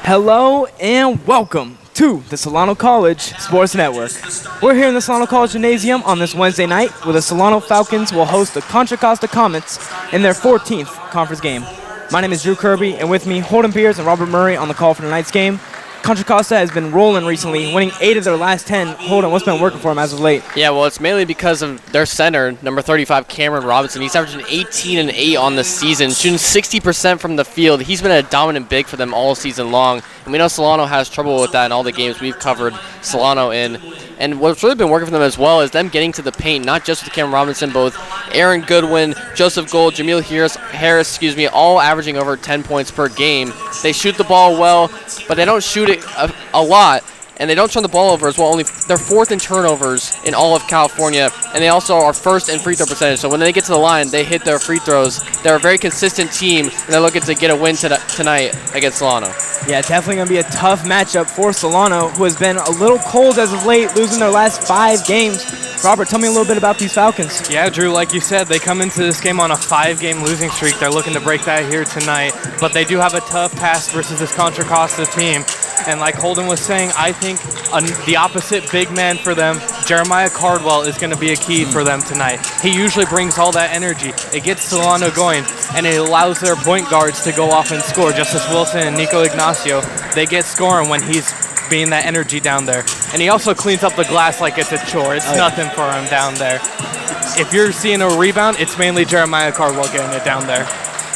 Hello and welcome to the Solano College Sports Network. We're here in the Solano College Gymnasium on this Wednesday night where the Solano Falcons will host the Contra Costa Comets in their 14th conference game. My name is Drew Kirby, and with me, Holden Pierce and Robert Murray on the call for tonight's game. Contra Costa has been rolling recently, winning 8 of their last 10. Holden, what's been working for them as of late? Yeah, well, it's mainly because of their center, number 35, Cameron Robinson. He's averaging 18 and 8 on the season, shooting 60% from the field. He's been a dominant big for them all season long, and we know Solano has trouble with that in all the games we've covered Solano in. And what's really been working for them as well is them getting to the paint, not just with Cameron Robinson, but with Aaron Goodwin, Joseph Gold, Jamil Harris, all averaging over 10 points per game. They shoot the ball well, but they don't shoot it a lot, and they don't turn the ball over as well. They're fourth in turnovers in all of California, and they also are first in free throw percentage. So when they get to the line, they hit their free throws. They're a very consistent team, and they're looking to get a win tonight against Solano. Yeah, definitely going to be a tough matchup for Solano, who has been a little cold as of late, losing their last 5 games. Robert, tell me a little bit about these Falcons. Yeah, Drew, like you said, they come into this game on a 5-game losing streak. They're looking to break that here tonight, but they do have a tough task versus this Contra Costa team. And like Holden was saying, I think the opposite big man for them, Jeremiah Cardwell, is going to be a key for them tonight. He usually brings all that energy. It gets Solano going, and it allows their point guards to go off and score. Justice Wilson and Nico Ignacio, they get scoring when he's being that energy down there. And he also cleans up the glass like it's a chore. It's nothing for him down there. If you're seeing a rebound, it's mainly Jeremiah Cardwell getting it down there.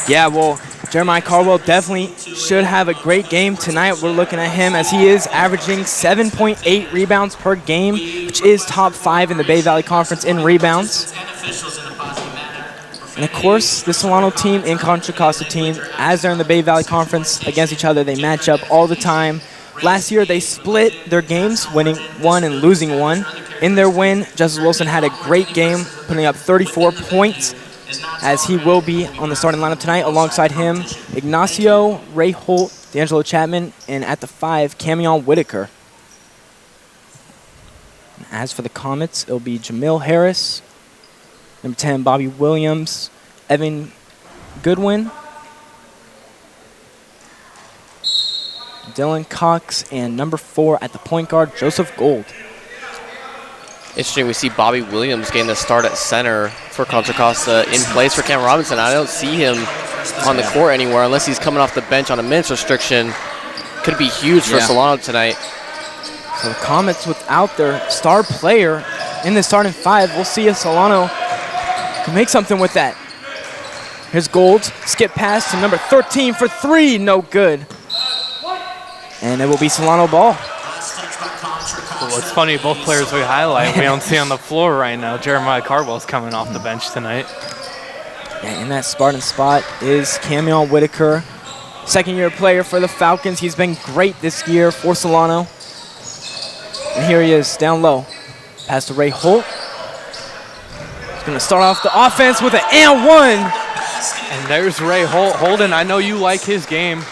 Yeah, well, Jeremiah Cardwell definitely should have a great game tonight. We're looking at him as he is averaging 7.8 rebounds per game, which is top 5 in the Bay Valley Conference in rebounds. And of course, the Solano team and Contra Costa team, as they're in the Bay Valley Conference against each other, they match up all the time. Last year, they split their games, winning 1 and losing 1. In their win, Justice Wilson had a great game, putting up 34 points, as he will be on the starting lineup tonight. Alongside him, Ignacio, Ray Holt, D'Angelo Chapman, and at the 5, Camion Whitaker. And as for the Comets, it'll be Jamil Harris, number 10, Bobby Williams, Evan Goodwin, Dylan Cox, and number 4 at the point guard, Joseph Gold. Interesting, we see Bobby Williams getting the start at center for Contra Costa in place for Cameron Robinson. I don't see him on the court anywhere unless he's coming off the bench on a minutes restriction. Could be huge for Solano tonight. So the Comets without their star player in the starting 5. We'll see if Solano can make something with that. Here's Gold, skip pass to number 13 for 3, no good. And it will be Solano ball. Well, it's funny, both players we highlight, we don't see on the floor right now. Jeremiah Cardwell's coming off the bench tonight. Yeah, in that Spartan spot is Camion Whitaker, second-year player for the Falcons. He's been great this year for Solano. And here he is, down low. Pass to Ray Holt. He's going to start off the offense with an and one. And there's Ray Holt. Holden, I know you like his game.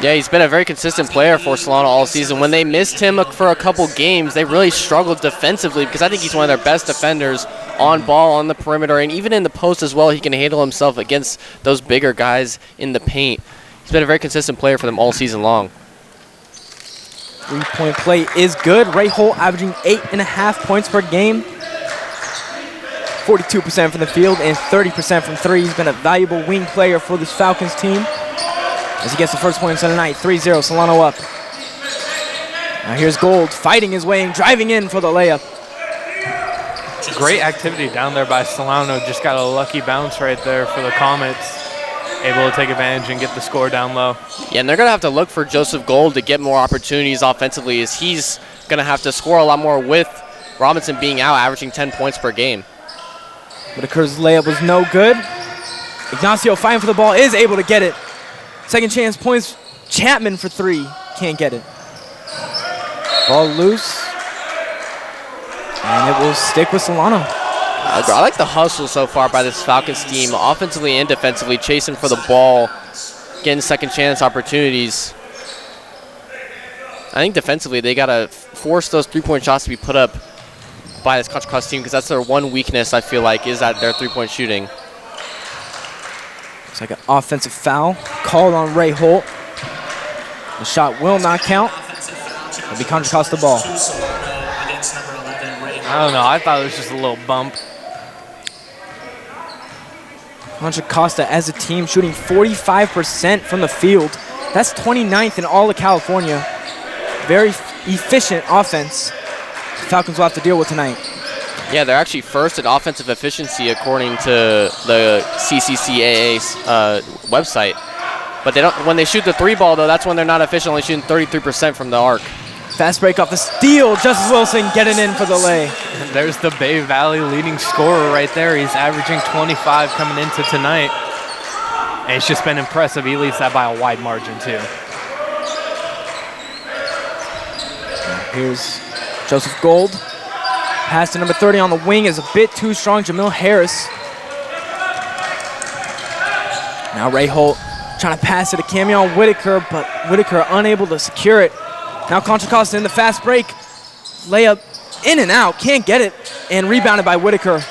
Yeah, he's been a very consistent player for Solano all season. When they missed him for a couple games, they really struggled defensively because I think he's one of their best defenders on ball, on the perimeter, and even in the post as well. He can handle himself against those bigger guys in the paint. He's been a very consistent player for them all season long. 3-point play is good. Ray Holt averaging 8.5 points per game. 42% from the field and 30% from 3. He's been a valuable wing player for this Falcons team. As he gets the first points of the night, 3-0, Solano up. Now here's Gold fighting his way and driving in for the layup. Great activity down there by Solano. Just got a lucky bounce right there for the Comets. Able to take advantage and get the score down low. Yeah, and they're going to have to look for Joseph Gold to get more opportunities offensively, as he's going to have to score a lot more with Robinson being out, averaging 10 points per game. Whitaker's layup was no good. Ignacio fighting for the ball, is able to get it. Second chance points, Chapman for 3. Can't get it. Ball loose. And it will stick with Solano. I like the hustle so far by this Falcons team, offensively and defensively, chasing for the ball, getting second chance opportunities. I think defensively they got to force those three-point shots to be put up by this Contra Costa team, because that's their one weakness, I feel like, is that their three-point shooting. It's like an offensive foul called on Ray Holt. The shot will not count. It'll be Contra Costa ball. I don't know. I thought it was just a little bump. Contra Costa as a team shooting 45% from the field. That's 29th in all of California. Very efficient offense the Falcons will have to deal with tonight. Yeah, they're actually first in offensive efficiency according to the CCCAA's website. But they don't. When they shoot the three ball, though, that's when they're not efficient, only shooting 33% from the arc. Fast break off the steal. Justice Wilson getting in for the lay. And there's the Bay Valley leading scorer right there. He's averaging 25 coming into tonight. And it's just been impressive. He leads that by a wide margin, too. Here's Joseph Gold. Pass to number 30 on the wing is a bit too strong. Jamil Harris. Now Ray Holt trying to pass it to Camion Whitaker, but Whitaker unable to secure it. Now Contra Costa in the fast break. Layup in and out, can't get it, and rebounded by Whitaker.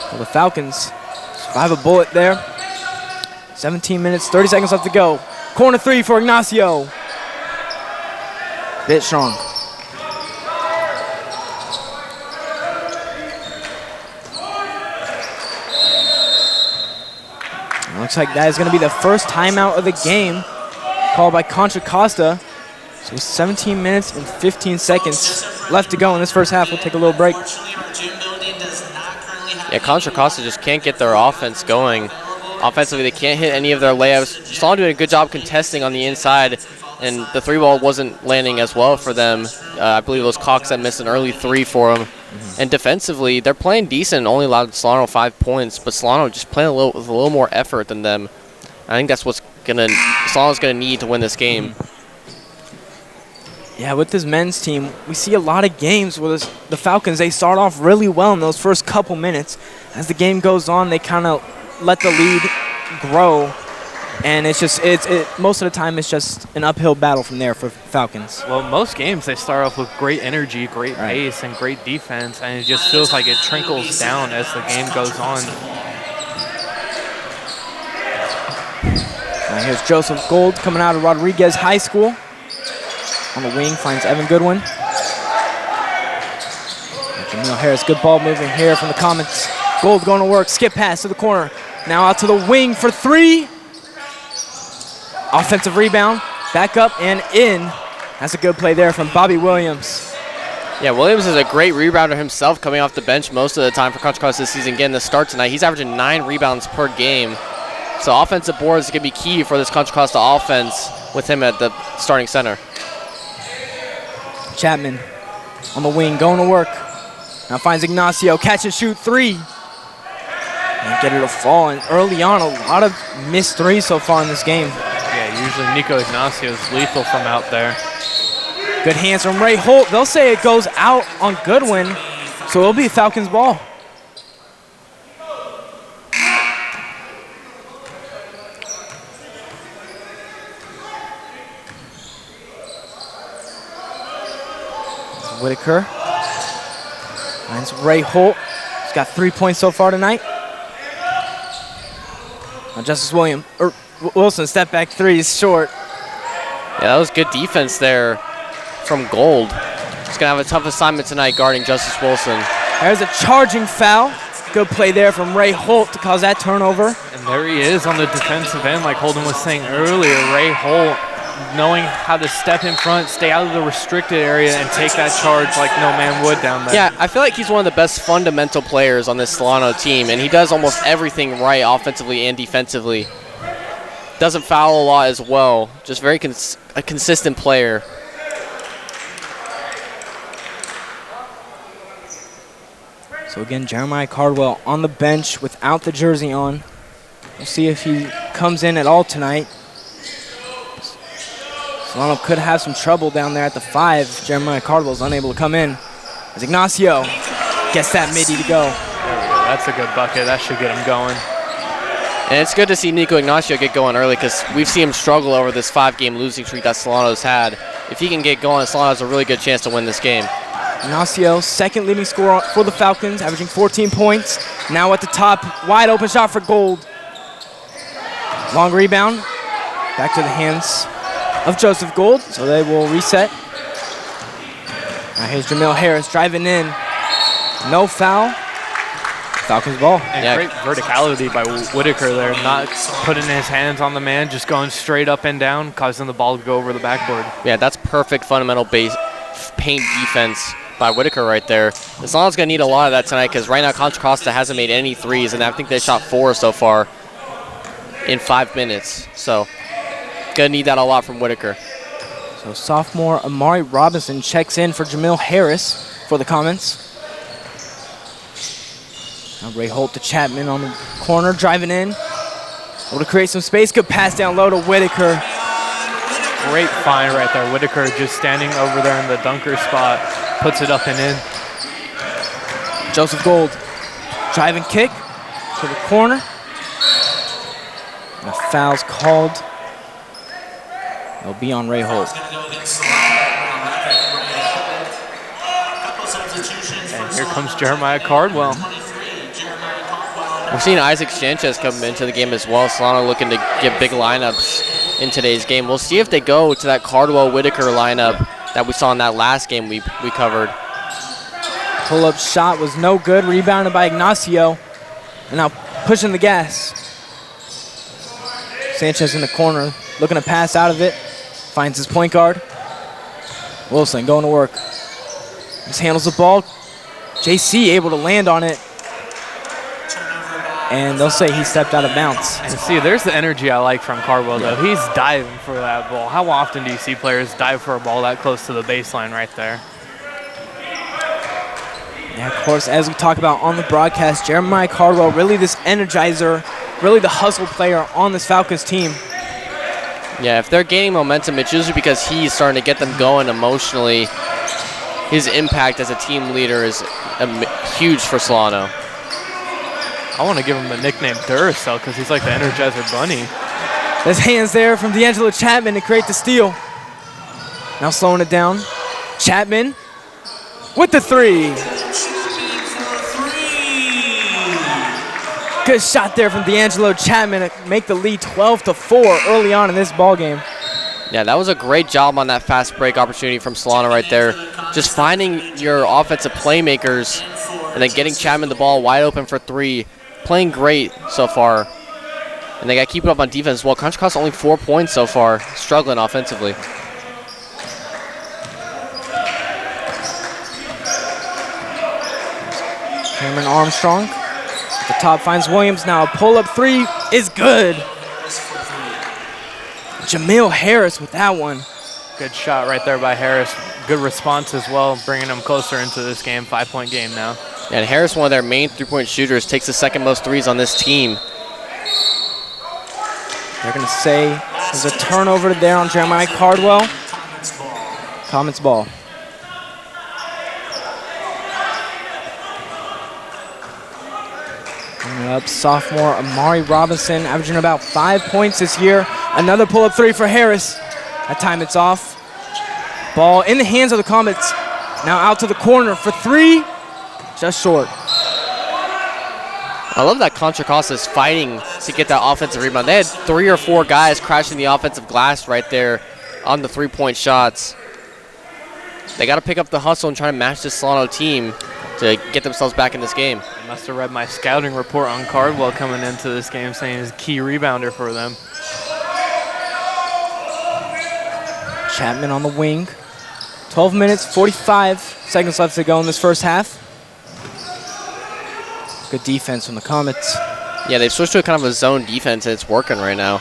Well, the Falcons survive a bullet there. 17 minutes, 30 seconds left to go. Corner three for Ignacio. Bit strong. Looks like that is going to be the first timeout of the game called by Contra Costa. So 17 minutes and 15 seconds left to go in this first half. We'll take a little break. Yeah, Contra Costa just can't get their offense going. Offensively, they can't hit any of their layups. Solano doing a good job contesting on the inside, and the three ball wasn't landing as well for them. I believe it was Cox that missed an early three for them. And defensively, they're playing decent, only allowed Solano 5 points, but Solano just playing with a little more effort than them. I think that's what Solano's gonna need to win this game. Yeah, with this men's team, we see a lot of games where the Falcons, they start off really well in those first couple minutes. As the game goes on, they kind of let the lead grow, and it's most of the time it's just an uphill battle from there for Falcons. Well, most games they start off with great energy, great pace, and great defense, and it just feels like it trickles down as the game goes on. Now here's Joseph Gold coming out of Rodriguez High School. On the wing finds Evan Goodwin. Jamil Harris, good ball moving here from the Comets. Gold going to work, skip pass to the corner. Now out to the wing for three. Offensive rebound, back up and in. That's a good play there from Bobby Williams. Yeah, Williams is a great rebounder himself, coming off the bench most of the time for Contra Costa this season. Getting the start tonight, he's averaging 9 rebounds per game. So offensive boards is going to be key for this Contra Costa offense with him at the starting center. Chapman on the wing, going to work. Now finds Ignacio, catch and shoot three. And get it to fall, and early on, a lot of missed threes so far in this game. Yeah, usually Nico Ignacio is lethal from out there. Good hands from Ray Holt. They'll say it goes out on Goodwin, so it'll be Falcons ball. Whitaker finds Ray Holt. He's got 3 points so far tonight. Now Wilson, step back three is short. Yeah, that was good defense there from Gold. He's going to have a tough assignment tonight guarding Justice Wilson. There's a charging foul. Good play there from Ray Holt to cause that turnover. And there he is on the defensive end, like Holden was saying earlier. Ray Holt knowing how to step in front, stay out of the restricted area, and take that charge like no man would down there. Yeah, I feel like he's one of the best fundamental players on this Solano team, and he does almost everything right offensively and defensively. Doesn't foul a lot as well. Just very a consistent player. So again, Jeremiah Cardwell on the bench without the jersey on. We'll see if he comes in at all tonight. Solano could have some trouble down there at the 5. Jeremiah Cardwell's unable to come in. As Ignacio gets that midi to go. That's a good bucket. That should get him going. And it's good to see Nico Ignacio get going early, because we've seen him struggle over this 5-game losing streak that Solano's had. If he can get going, Solano has a really good chance to win this game. Ignacio, second leading scorer for the Falcons, averaging 14 points. Now at the top, wide open shot for Gold. Long rebound. back to the hands of Joseph Gould, so they will reset. Now here's Jamil Harris driving in. No foul. Falcons ball. And great verticality by Whitaker there, not putting his hands on the man, just going straight up and down, causing the ball to go over the backboard. Yeah, that's perfect fundamental base paint defense by Whitaker right there. Solano's going to need a lot of that tonight because right now Contra Costa hasn't made any threes, and I think they shot 4 so far in 5 minutes. So, going to need that a lot from Whitaker. So sophomore Amari Robinson checks in for Jamil Harris for the Comets. Now Ray Holt to Chapman on the corner, driving in. Able to create some space. Good pass down low to Whitaker. Great find right there. Whitaker just standing over there in the dunker spot. Puts it up and in. Joseph Gould, driving kick to the corner. And the foul's called. It'll be on Ray Holt. And here comes Jeremiah Cardwell. We're seeing Isaac Sanchez come into the game as well. Solano looking to get big lineups in today's game. We'll see if they go to that Cardwell-Whitaker lineup that we saw in that last game we covered. Pull-up shot was no good, rebounded by Ignacio. And now pushing the gas. Sanchez in the corner, looking to pass out of it. Finds his point guard. Wilson going to work. Just handles the ball. JC able to land on it. And they'll say he stepped out of bounds. And see, there's the energy I like from Cardwell, though. He's diving for that ball. How often do you see players dive for a ball that close to the baseline right there? Yeah, of course, as we talk about on the broadcast, Jeremiah Cardwell, really this energizer, really the hustle player on this Falcons team. Yeah, if they're gaining momentum, it's usually because he's starting to get them going emotionally. His impact as a team leader is huge for Solano. I want to give him the nickname Duracell because he's like the Energizer Bunny. There's hands there from D'Angelo Chapman to create the steal. Now slowing it down. Chapman with the 3. Good shot there from D'Angelo Chapman to make the lead 12-4 early on in this ball game. Yeah, that was a great job on that fast break opportunity from Solano right there. Just finding your offensive playmakers and then getting Chapman the ball wide open for 3. Playing great so far. And they got to keep it up on defense as well. Contra Costa only 4 points so far, struggling offensively. Cameron Armstrong at the top finds Williams. Now a pull-up 3 is good. Jamil Harris with that one. Good shot right there by Harris. Good response as well, bringing them closer into this game. 5-point game now. And Harris, one of their main 3-point shooters, takes the second most threes on this team. They're going to say there's a turnover there on Jeremiah Cardwell. Comets ball. Bringing it up, sophomore Amari Robinson, averaging about 5 points this year. Another pull-up 3 for Harris. That time it's off. Ball in the hands of the Comets. Now out to the corner for 3. Just short. I love that Contra Costa is fighting to get that offensive rebound. They had 3 or 4 guys crashing the offensive glass right there on the 3-point shots. They got to pick up the hustle and try to match this Solano team to get themselves back in this game. I must have read my scouting report on Cardwell coming into this game saying he's a key rebounder for them. Chapman on the wing. 12 minutes, 45 seconds left to go in this first half. Good defense from the Comets. Yeah, they've switched to a kind of a zone defense, and it's working right now.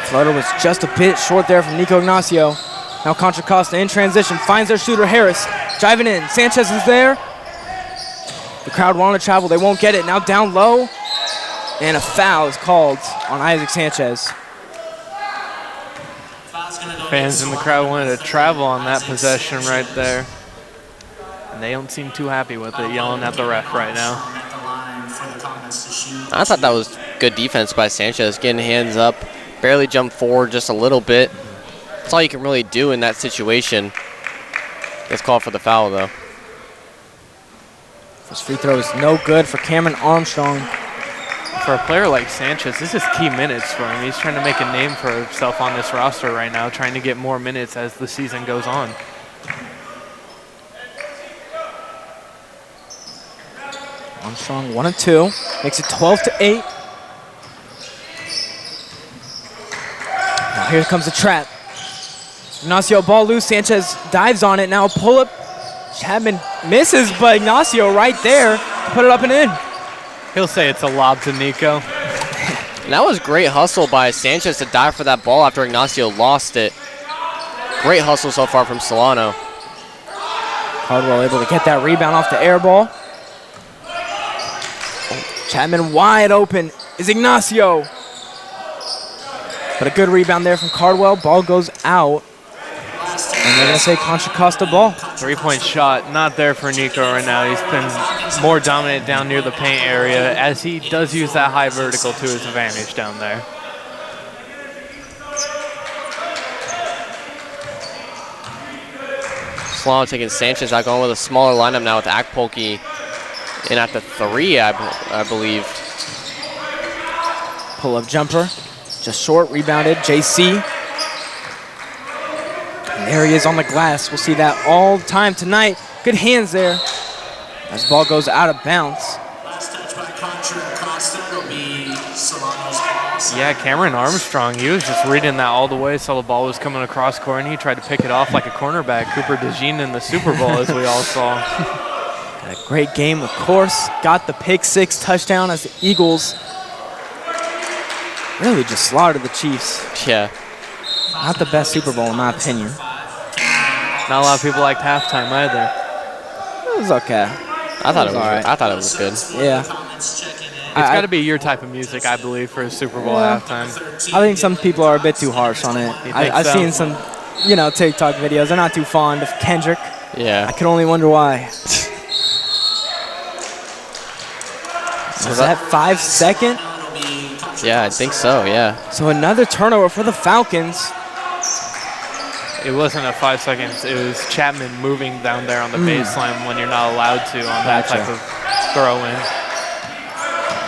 Flutter was just a bit short there from Nico Ignacio. Now Contra Costa in transition, finds their shooter Harris. Driving in, Sanchez is there. The crowd want to travel, they won't get it. Now down low, and a foul is called on Isaac Sanchez. Fans in the crowd wanted to travel on that possession right there. And they don't seem too happy with it, yelling at the ref right now. I thought that was good defense by Sanchez, getting hands up, barely jumped forward just a little bit. That's all you can really do in that situation. Let's call for the foul, though. First free throw is no good for Cameron Armstrong. For a player like Sanchez, this is key minutes for him. He's trying to make a name for himself on this roster right now, trying to get more minutes as the season goes on. Armstrong 1 of 2, makes it 12-8. Now here comes the trap. Ignacio ball loose, Sanchez dives on it, now pull up. Chapman misses, but Ignacio right there to put it up and in. He'll say it's a lob to Nico. And that was great hustle by Sanchez to dive for that ball after Ignacio lost it. Great hustle so far from Solano. Cardwell able to get that rebound off the air ball. Chapman wide open is Ignacio. But a good rebound there from Cardwell. Ball goes out. And they're going to say Contra Costa ball. 3-point shot, not there for Nico right now. He's been more dominant down near the paint area as he does use that high vertical to his advantage down there. Solano taking Sanchez out, going with a smaller lineup now with Akpolki in at the 3, I believe. Pull-up jumper, just short, rebounded, JC. And there he is on the glass. We'll see that all the time tonight. Good hands there as ball goes out of bounds. Last touch by Contra Costa will be Solano's ball. Yeah, Cameron Armstrong, he was just reading that all the way, saw the ball was coming across court, and he tried to pick it off like a cornerback. Cooper DeJean in the Super Bowl, as we all saw. Had a great game, of course. Got the pick 6 touchdown as the Eagles really just slaughtered the Chiefs. Yeah. Not the best Super Bowl, in my opinion. Not a lot of people liked halftime either. It was okay. I thought it was all right. I thought it was good. Yeah. It's got to be your type of music, I believe, for a Super Bowl halftime. I think some people are a bit too harsh on it. I've so? seen some, TikTok videos. They're not too fond of Kendrick. Yeah. I can only wonder why. Was that 5 second? Yeah, I think so, yeah. So another turnover for the Falcons. It wasn't a 5 seconds. It was Chapman moving down there on the baseline when you're not allowed to on that type of throw-in.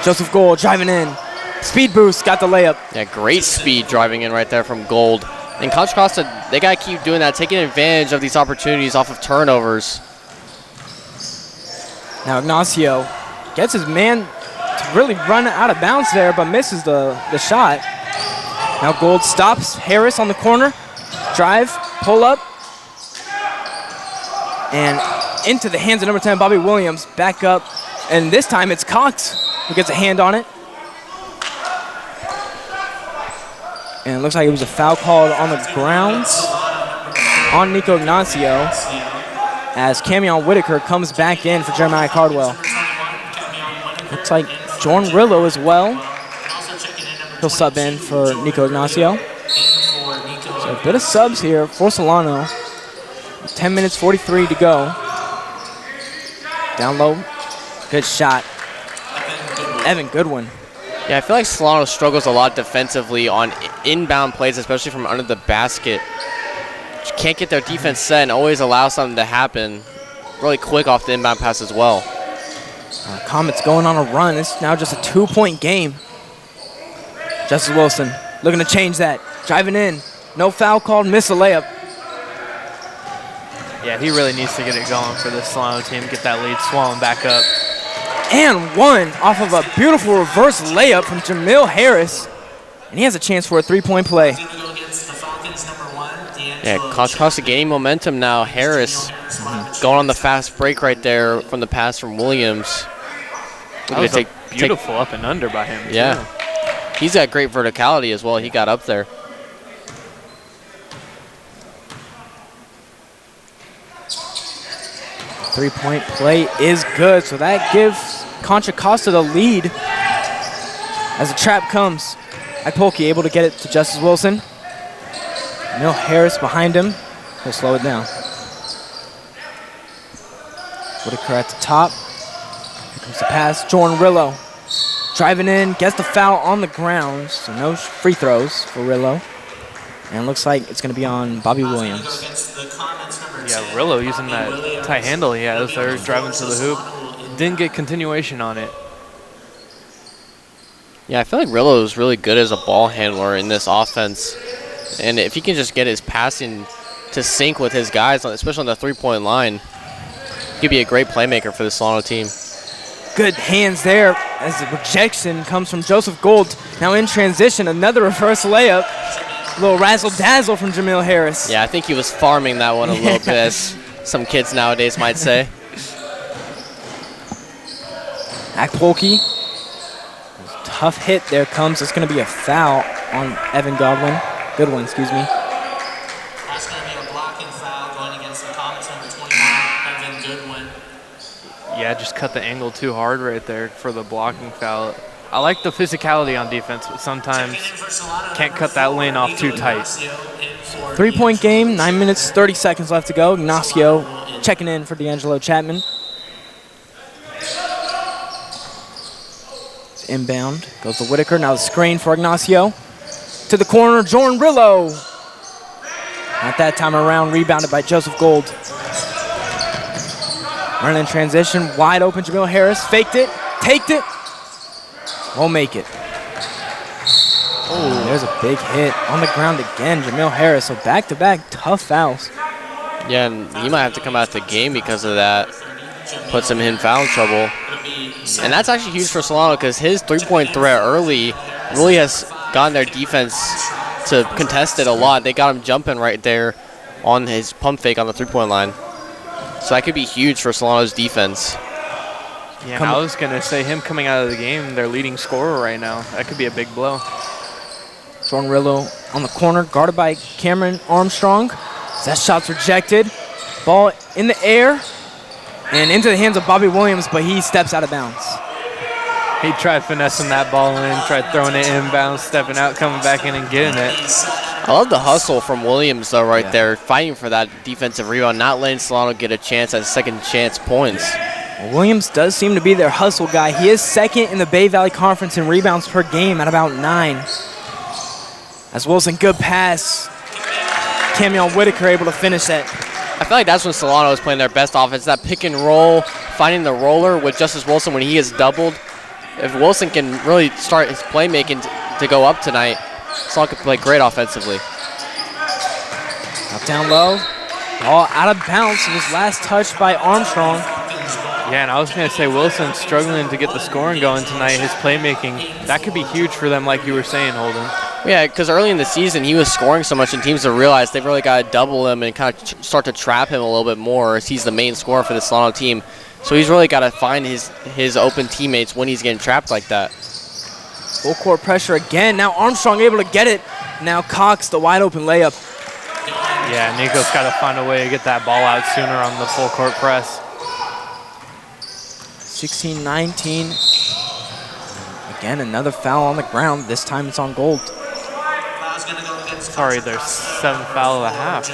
Joseph Gold driving in. Speed boost, got the layup. Yeah, great speed driving in right there from Gold. And Contra Costa, they got to keep doing that, taking advantage of these opportunities off of turnovers. Now Ignacio gets his man to really run out of bounds there, but misses the shot. Now Gold stops Harris on the corner. Drive, pull up, and into the hands of number 10, Bobby Williams, back up. And this time it's Cox who gets a hand on it. And it looks like it was a foul called on the grounds on Nico Ignacio as Camion Whitaker comes back in for Jeremiah Cardwell. Looks like Jordan Rillo as well. He'll sub in for Nico Ignacio. So a bit of subs here for Solano. 10 minutes, 43 to go. Down low, good shot. Evan Goodwin. Yeah, I feel like Solano struggles a lot defensively on inbound plays, especially from under the basket. Can't get their defense set and always allow something to happen really quick off the inbound pass as well. Comet's going on a run. It's now just a 2-point game. Justice Wilson looking to change that. Driving in. No foul called, miss a layup. Yeah, he really needs to get it going for this Solano team, get that lead swollen back up. And one off of a beautiful reverse layup from Jamil Harris. And he has a chance for a 3-point play. Yeah, Contra Costa gaining momentum now. Harris going on the fast break right there from the pass from Williams. That was a beautiful up and under by him. Yeah. Too. He's got great verticality as well. He got up there. Three-point play is good, so that gives Contra Costa the lead as the trap comes. Ipolki able to get it to Justice Wilson. Jamil Harris behind him. He'll slow it down. Whitaker at the top. Here comes the pass. Jordan Rillo driving in, gets the foul on the ground, so no free throws for Rillo. And it looks like it's going to be on Bobby Williams. Yeah, Rillo using that tight handle he has there, driving to the hoop. Didn't get continuation on it. Yeah, I feel like Rillo is really good as a ball handler in this offense. And if he can just get his passing to sync with his guys, especially on the three-point line, he could be a great playmaker for the Solano team. Good hands there as the rejection comes from Joseph Gold. Now in transition, another reverse layup. A little razzle-dazzle from Jamil Harris. Yeah, I think he was farming that one a little bit, as some kids nowadays might say. Akpolke. Tough hit there comes. It's going to be a foul on Evan Goodwin, excuse me. That's going to be a blocking foul going against the Comets number 29, Evan Goodwin. Yeah, just cut the angle too hard right there for the blocking foul. I like the physicality on defense, but sometimes can't cut that lane off too tight. 3-point game, 9 minutes, 30 seconds left to go. Ignacio checking in for D'Angelo Chapman. It's inbound, goes to Whitaker. Now the screen for Ignacio. To the corner, Jordan Rillo. At that time around, rebounded by Joseph Gold. Running in transition, wide open, Jamil Harris. Faked it, taked it. Won't make it. Oh, there's a big hit on the ground again, Jamil Harris. So back-to-back tough fouls. Yeah, and he might have to come out the game because of that. Puts him in foul trouble. And that's actually huge for Solano because his three-point threat early really has gotten their defense to contest it a lot. They got him jumping right there on his pump fake on the three-point line. So that could be huge for Solano's defense. Yeah, and I was going to say him coming out of the game, their leading scorer right now. That could be a big blow. Jordan Rillo on the corner, guarded by Cameron Armstrong. That shot's rejected. Ball in the air and into the hands of Bobby Williams, but he steps out of bounds. He tried finessing that ball in, tried throwing it inbounds, stepping out, coming back in and getting it. I love the hustle from Williams, though, right there, fighting for that defensive rebound, not letting Solano get a chance at second chance points. Well, Williams does seem to be their hustle guy. He is second in the Bay Valley Conference in rebounds per game at about 9. As Wilson, good pass. Camion Whitaker able to finish that. I feel like that's when Solano is playing their best offense, that pick and roll, finding the roller with Justice Wilson when he is doubled. If Wilson can really start his playmaking to go up tonight, Solano can play great offensively. Up down low. Ball out of bounds. It was last touched by Armstrong. Yeah, and I was going to say Wilson's struggling to get the scoring going tonight. His playmaking, that could be huge for them like you were saying, Holden. Yeah, because early in the season he was scoring so much and teams have realized they've really got to double him and kind of start to trap him a little bit more as he's the main scorer for the Solano team. So he's really got to find his open teammates when he's getting trapped like that. Full court pressure again. Now Armstrong able to get it. Now Cox, the wide open layup. Yeah, Nico's got to find a way to get that ball out sooner on the full court press. 16-19. Again, another foul on the ground. This time it's on Gold. Sorry, there's 7 foul and a half.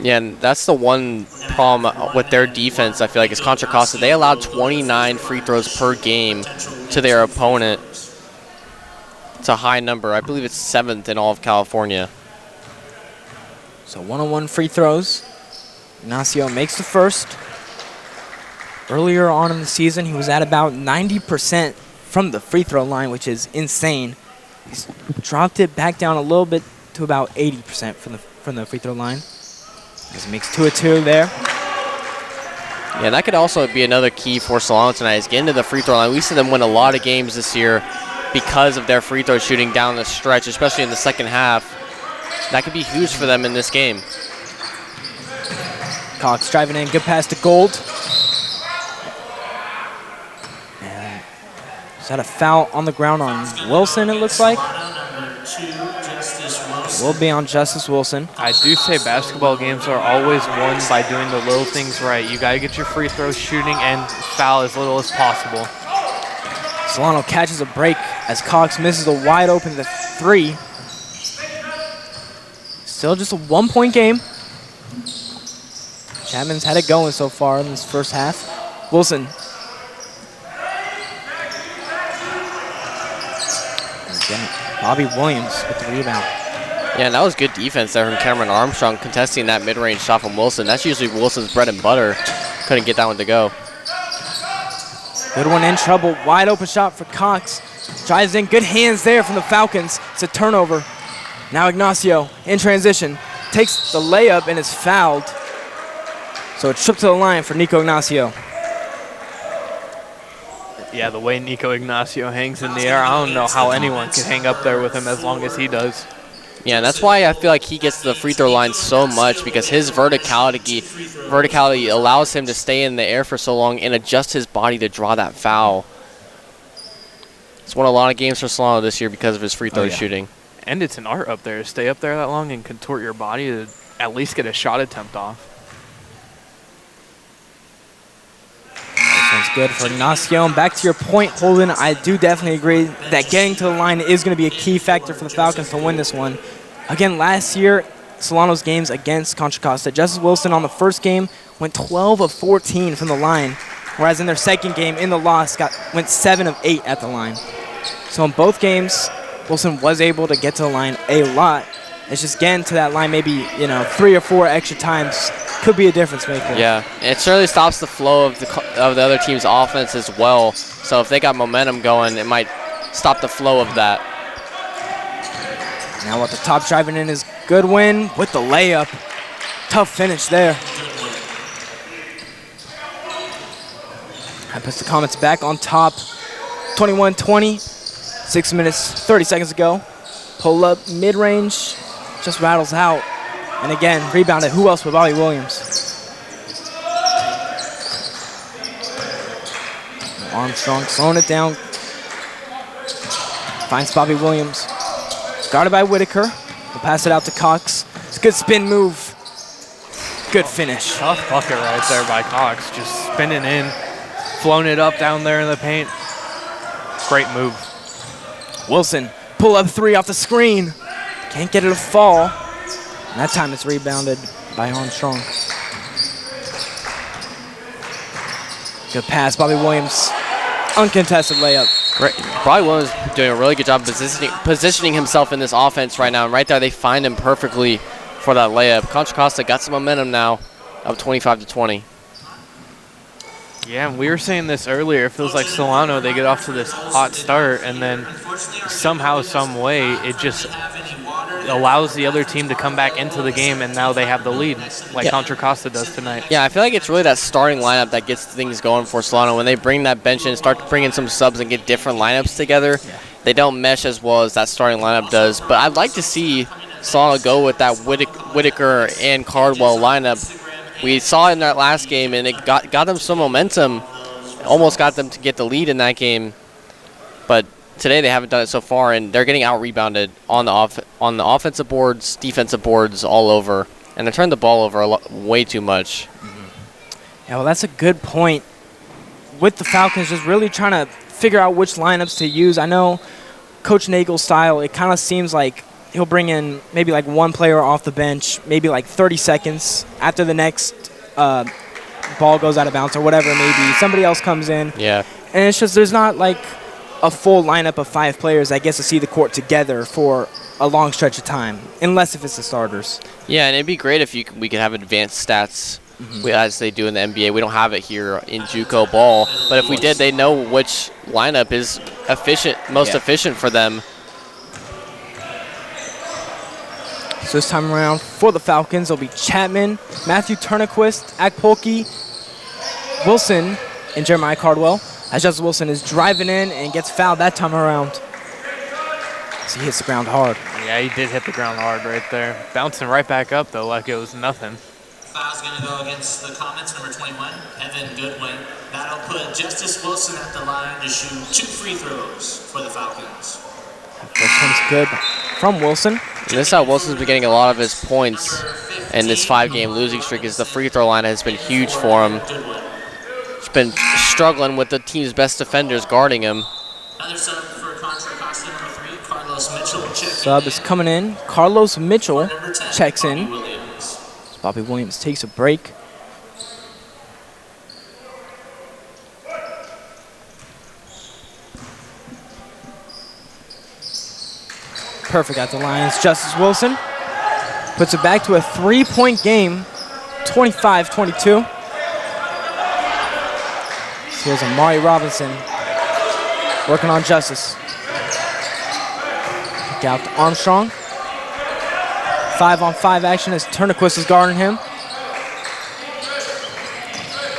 Yeah, and that's the one problem with their defense, I feel like, is Contra Costa. They allowed 29 free throws per game to their opponent. It's a high number. I believe it's 7th in all of California. So 1-on-1 free throws. Ignacio makes the first. Earlier on in the season, he was at about 90% from the free throw line, which is insane. He's dropped it back down a little bit to about 80% from the free throw line. He makes 2 of 2 there. Yeah, that could also be another key for Solano tonight, is getting to the free throw line. We see them win a lot of games this year because of their free throw shooting down the stretch, especially in the second half. That could be huge for them in this game. Cox driving in, good pass to Gold. And is that a foul on the ground on Wilson, it looks like? Will be on Justice Wilson. I do say basketball games are always won by doing the little things right. You got to get your free throws shooting and foul as little as possible. Solano catches a break as Cox misses a wide open 3. Still just a 1-point game. Chapman's had it going so far in this first half. Wilson. Bobby Williams with the rebound. Yeah, and that was good defense there from Cameron Armstrong contesting that mid-range shot from Wilson. That's usually Wilson's bread and butter. Couldn't get that one to go. Good one in trouble. Wide open shot for Cox. Drives in, good hands there from the Falcons. It's a turnover. Now Ignacio in transition. Takes the layup and is fouled. So a trip to the line for Nico Ignacio. Yeah, the way Nico Ignacio hangs in the air, I don't know how anyone can hang up there with him as long as he does. Yeah, and that's why I feel like he gets to the free throw line so much, because his verticality allows him to stay in the air for so long and adjust his body to draw that foul. He's won a lot of games for Solano this year because of his free throw shooting. And it's an art up there to stay up there that long and contort your body to at least get a shot attempt off. This one's good for Ignacio. And back to your point, Holden, I do definitely agree that getting to the line is going to be a key factor for the Falcons to win this one. Again, last year, Solano's games against Contra Costa, Justice Wilson on the first game went 12 of 14 from the line, whereas in their second game in the loss went 7 of 8 at the line. So in both games, Wilson was able to get to the line a lot. It's just getting to that line maybe 3 or 4 extra times could be a difference maker. Yeah, it certainly stops the flow of the other team's offense as well. So if they got momentum going, it might stop the flow of that. Now at the top driving in is Goodwin with the layup. Tough finish there. That puts the Comets back on top. 21-20. 6 minutes, 30 seconds to go. Pull up, mid-range, just rattles out. And again, rebounded. Who else but Bobby Williams? Armstrong slowing it down. Finds Bobby Williams. Guarded by Whitaker. We'll pass it out to Cox. It's a good spin move. Good finish. Tough bucket right there by Cox. Just spinning in, flown it up down there in the paint. Great move. Wilson, pull up 3 off the screen. Can't get it to fall. And that time it's rebounded by Armstrong. Good pass, Bobby Williams. Uncontested layup. Great. Bobby Williams doing a really good job positioning himself in this offense right now. And right there, they find him perfectly for that layup. Contra Costa got some momentum now, up 25-20. Yeah, and we were saying this earlier. It feels like Solano, they get off to this hot start, and then somehow, some way, it just allows the other team to come back into the game, and now they have the lead, like Contra Costa does tonight. Yeah, I feel like it's really that starting lineup that gets things going for Solano. When they bring that bench in, start to bring in some subs and get different lineups together, they don't mesh as well as that starting lineup does. But I'd like to see Solano go with that Whitaker and Cardwell lineup. We saw it in that last game, and it got them some momentum. Almost got them to get the lead in that game. But today they haven't done it so far, and they're getting out-rebounded on the offensive boards, defensive boards, all over. And they turned the ball over way too much. Yeah, well, that's a good point. With the Falcons just really trying to figure out which lineups to use. I know Coach Nagel's style, it kind of seems like he'll bring in maybe like one player off the bench, maybe like 30 seconds after the next ball goes out of bounds or whatever it may be. Somebody else comes in. Yeah. And it's just there's not like a full lineup of 5 players that gets to see the court together for a long stretch of time, unless if it's the starters. Yeah, and it'd be great if we could have advanced stats as they do in the NBA. We don't have it here in JUCO ball, but if we did, they know which lineup is most efficient for them. So this time around for the Falcons, it'll be Chapman, Matthew Turnquist, Akpolke, Wilson, and Jeremiah Cardwell. As Justice Wilson is driving in and gets fouled that time around. So he hits the ground hard. Yeah, he did hit the ground hard right there. Bouncing right back up, though, like it was nothing. Foul's going to go against the Comets, number 21, Evan Goodwin. That'll put Justice Wilson at the line to shoot 2 free throws for the Falcons. First one's good from Wilson. And this is how Wilson's been getting a lot of his points in this 5-game losing streak, is the free throw line has been huge for him. He's been struggling with the team's best defenders guarding him. Another sub for Contra Costa, number 3, Carlos Mitchell. Sub is coming in. Carlos Mitchell checks in. Bobby Williams takes a break. Perfect at the line. It's Justice Wilson. Puts it back to a 3-point game, 25-22. Here's Amari Robinson working on Justice. Back out to Armstrong. 5-on-5 action as Turnquist is guarding him.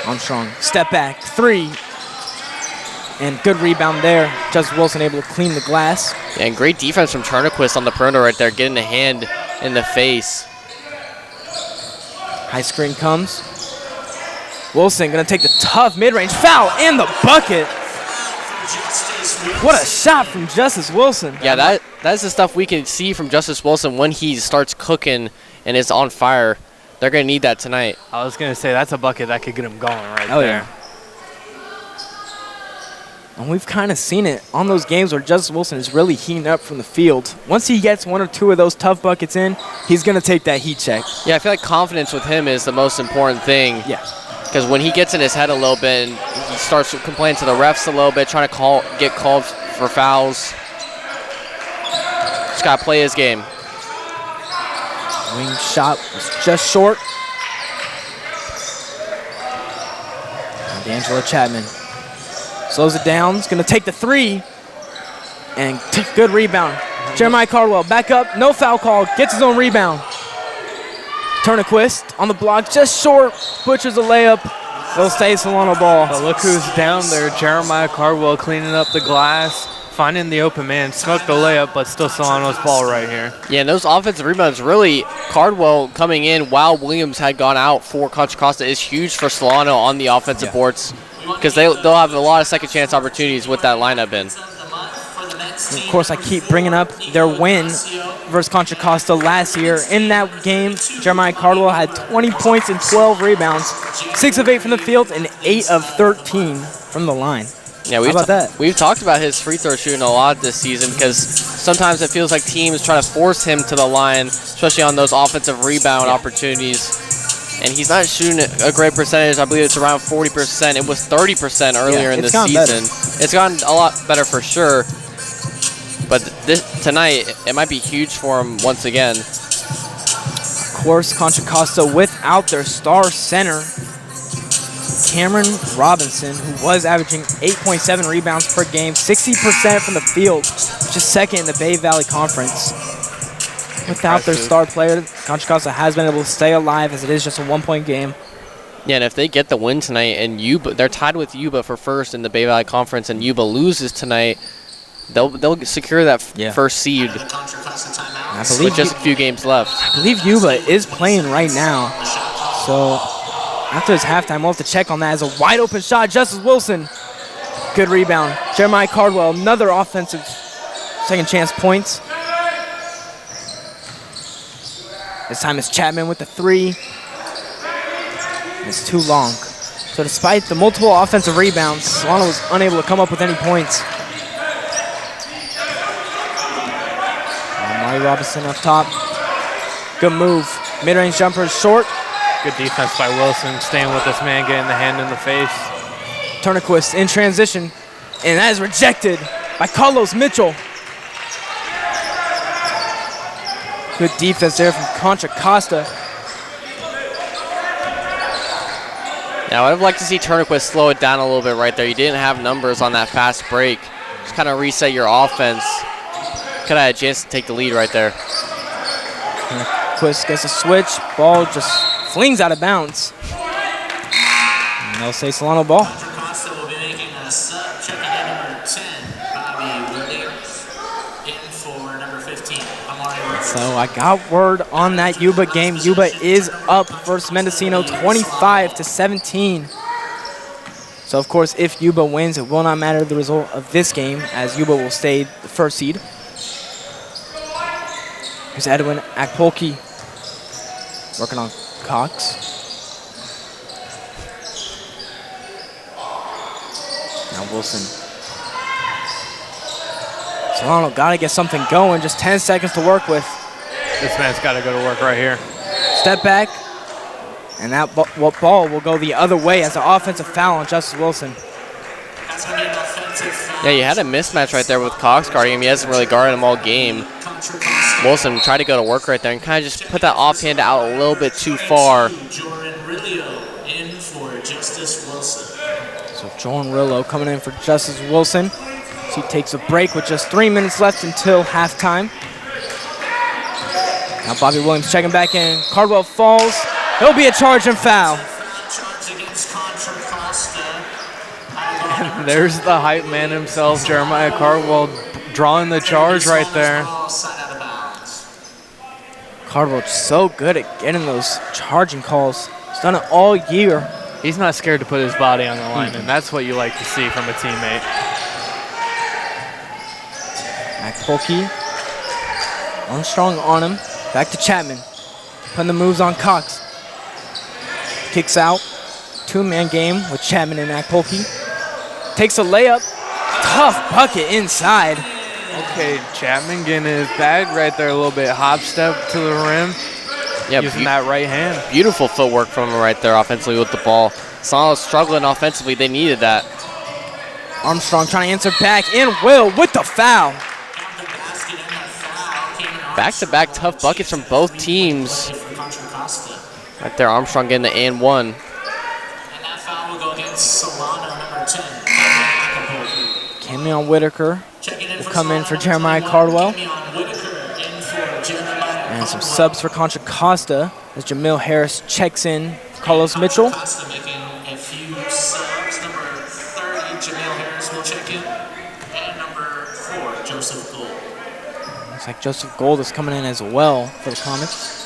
Armstrong, step back, 3. And good rebound there. Justice Wilson able to clean the glass. Yeah, and great defense from Turnquist on the perimeter right there, getting a hand in the face. High screen comes. Wilson gonna take the tough mid-range foul and the bucket. What a shot from Justice Wilson. Yeah, that's the stuff we can see from Justice Wilson when he starts cooking and is on fire. They're going to need that tonight. I was going to say, that's a bucket that could get him going right Oh, there. yeah. And we've kind of seen it on those games where Justice Wilson is really heating up from the field. Once he gets 1 or 2 of those tough buckets in, he's going to take that heat check. Yeah, I feel like confidence with him is the most important thing. Yeah. Because when he gets in his head a little bit and he starts complaining to the refs a little bit, trying to get called for fouls, just got to play his game. Wing shot was just short. And D'Angelo Chapman slows it down. He's going to take the 3. And good rebound. Jeremiah Cardwell back up. No foul call. Gets his own rebound. Turnquist on the block. Just short. Butchers a layup. It'll stay Solano ball. But look who's down there. Jeremiah Cardwell cleaning up the glass, finding the open man. Smoked the layup, but still Solano's ball right here. Yeah, and those offensive rebounds, really, Cardwell coming in while Williams had gone out for Contra Costa is huge for Solano on the offensive boards, because they'll have a lot of second chance opportunities with that lineup in. And of course, I keep bringing up their win versus Contra Costa last year. In that game, Jeremiah Cardwell had 20 points and 12 rebounds, 6 of 8 from the field, and 8 of 13 from the line. Yeah, How about that? We've talked about his free throw shooting a lot this season, because sometimes it feels like teams try to force him to the line, especially on those offensive rebound opportunities. And he's not shooting a great percentage. I believe it's around 40%. It was 30% earlier in the season. It's gotten a lot better for sure. But tonight, it might be huge for him once again. Of course, Contra Costa without their star center, Cameron Robinson, who was averaging 8.7 rebounds per game, 60% from the field, just second in the Bay Valley Conference. Without their star player, Contra Costa has been able to stay alive as it is just a 1-point game. Yeah, and if they get the win tonight and they're tied with Yuba for first in the Bay Valley Conference and Yuba loses tonight, they'll secure that first seed with just a few games left. I believe Yuba is playing right now. So after his halftime, we'll have to check on that as a wide open shot. Justice Wilson, good rebound. Jeremiah Cardwell, another offensive second chance points. This time it's Chapman with the 3. It's too long. So despite the multiple offensive rebounds, Solano was unable to come up with any points. Mari Robinson up top. Good move. Mid-range jumper is short. Good defense by Wilson, staying with this man, getting the hand in the face. Turnquist in transition, and that is rejected by Carlos Mitchell. Good defense there from Contra Costa. Now, I'd like to see Turnquist slow it down a little bit right there. You didn't have numbers on that fast break. Just kind of reset your offense. Could have had a chance to take the lead right there. Turnquist gets a switch. Ball just flings out of bounds. And they'll say Solano ball. Contra Costa will be making a sub, checking in number 10, Bobby Williams, in for number 15, Amari Rivers. So I got word on that Yuba game. Yuba is up versus Mendocino 25-17. So of course, if Yuba wins, it will not matter the result of this game, as Yuba will stay the first seed. Here's Edwin Akpolki working on Cox. Now Wilson. Solano got to get something going. Just 10 seconds to work with. This man's got to go to work right here. Step back. And that ball will go the other way as an offensive foul on Justice Wilson. That's going to be an offensive foul. Yeah, you had a mismatch right there with Cox guarding him. He hasn't really guarded him all game. Wilson tried to go to work right there and kind of just put that offhand out a little bit too far. Jordan Rillo in for Justice Wilson. So Jordan Rillo coming in for Justice Wilson. He takes a break with just 3 minutes left until halftime. Now Bobby Williams checking back in. Cardwell falls. There'll be a charge and foul. Charge against Contra Costa. And there's the hype man himself, Jeremiah Cardwell, drawing the charge right there. Cardwell's so good at getting those charging calls. He's done it all year. He's not scared to put his body on the line, and that's what you like to see from a teammate. Polkey. Armstrong on him. Back to Chapman. Putting the moves on Cox. Kicks out. Two-man game with Chapman and Polkey. Takes a layup. Tough bucket inside. Okay, Chapman getting his bag right there a little bit. Hop step to the rim. Yeah, using that right hand. Beautiful footwork from him right there offensively with the ball. Solano's struggling offensively. They needed that. Armstrong trying to answer back. And Will with the foul. Back-to-back tough buckets from both teams. Right there, Armstrong getting the and one. And that foul will go against Solano, number 10. Camion Whitaker will come in for Jeremiah Cardwell. And some subs for Contra Costa as Jamil Harris checks in Carlos Mitchell. Costa making a few subs. Number 30, Jamil Harris will check in. And number 4, Joseph Gould. Looks like Joseph Gould is coming in as well for the Comets.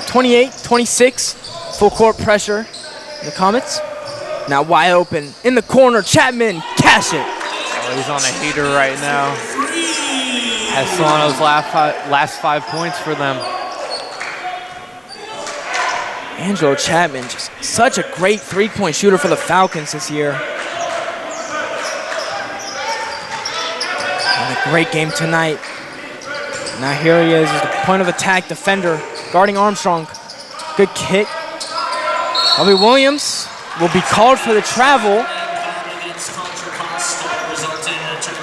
28-26, full court pressure. The Comets now wide open in the corner. Chapman, cash it. Oh, he's on a heater right now. Has Solano's last 5 points for them. Angelo Chapman, just such a great three-point shooter for the Falcons this year. And a great game tonight. Now here he is, the point of attack defender, guarding Armstrong. Good kick. Bobby Williams will be called for the travel.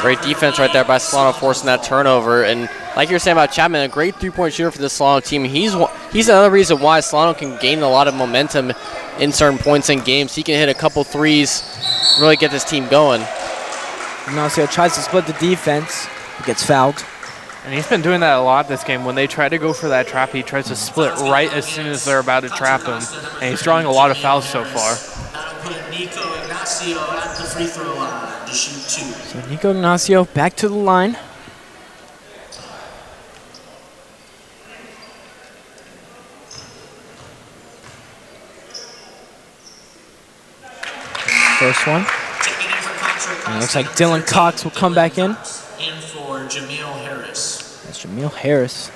Great defense right there by Solano forcing that turnover. And like you were saying about Chapman, a great three-point shooter for the Solano team. He's another reason why Solano can gain a lot of momentum in certain points in games. He can hit a couple threes, really get this team going. Ignacio tries to split the defense. He gets fouled. And he's been doing that a lot this game. When they try to go for that trap, he tries to split right as soon as they're about to trap him. And he's drawing a lot of fouls so far. That'll put Nico Ignacio at the free throw line to shoot 2. So Nico Ignacio back to the line. First one. And it looks like Dylan Cox will come back in. In for Jamil Harris. That's Jamil Harris.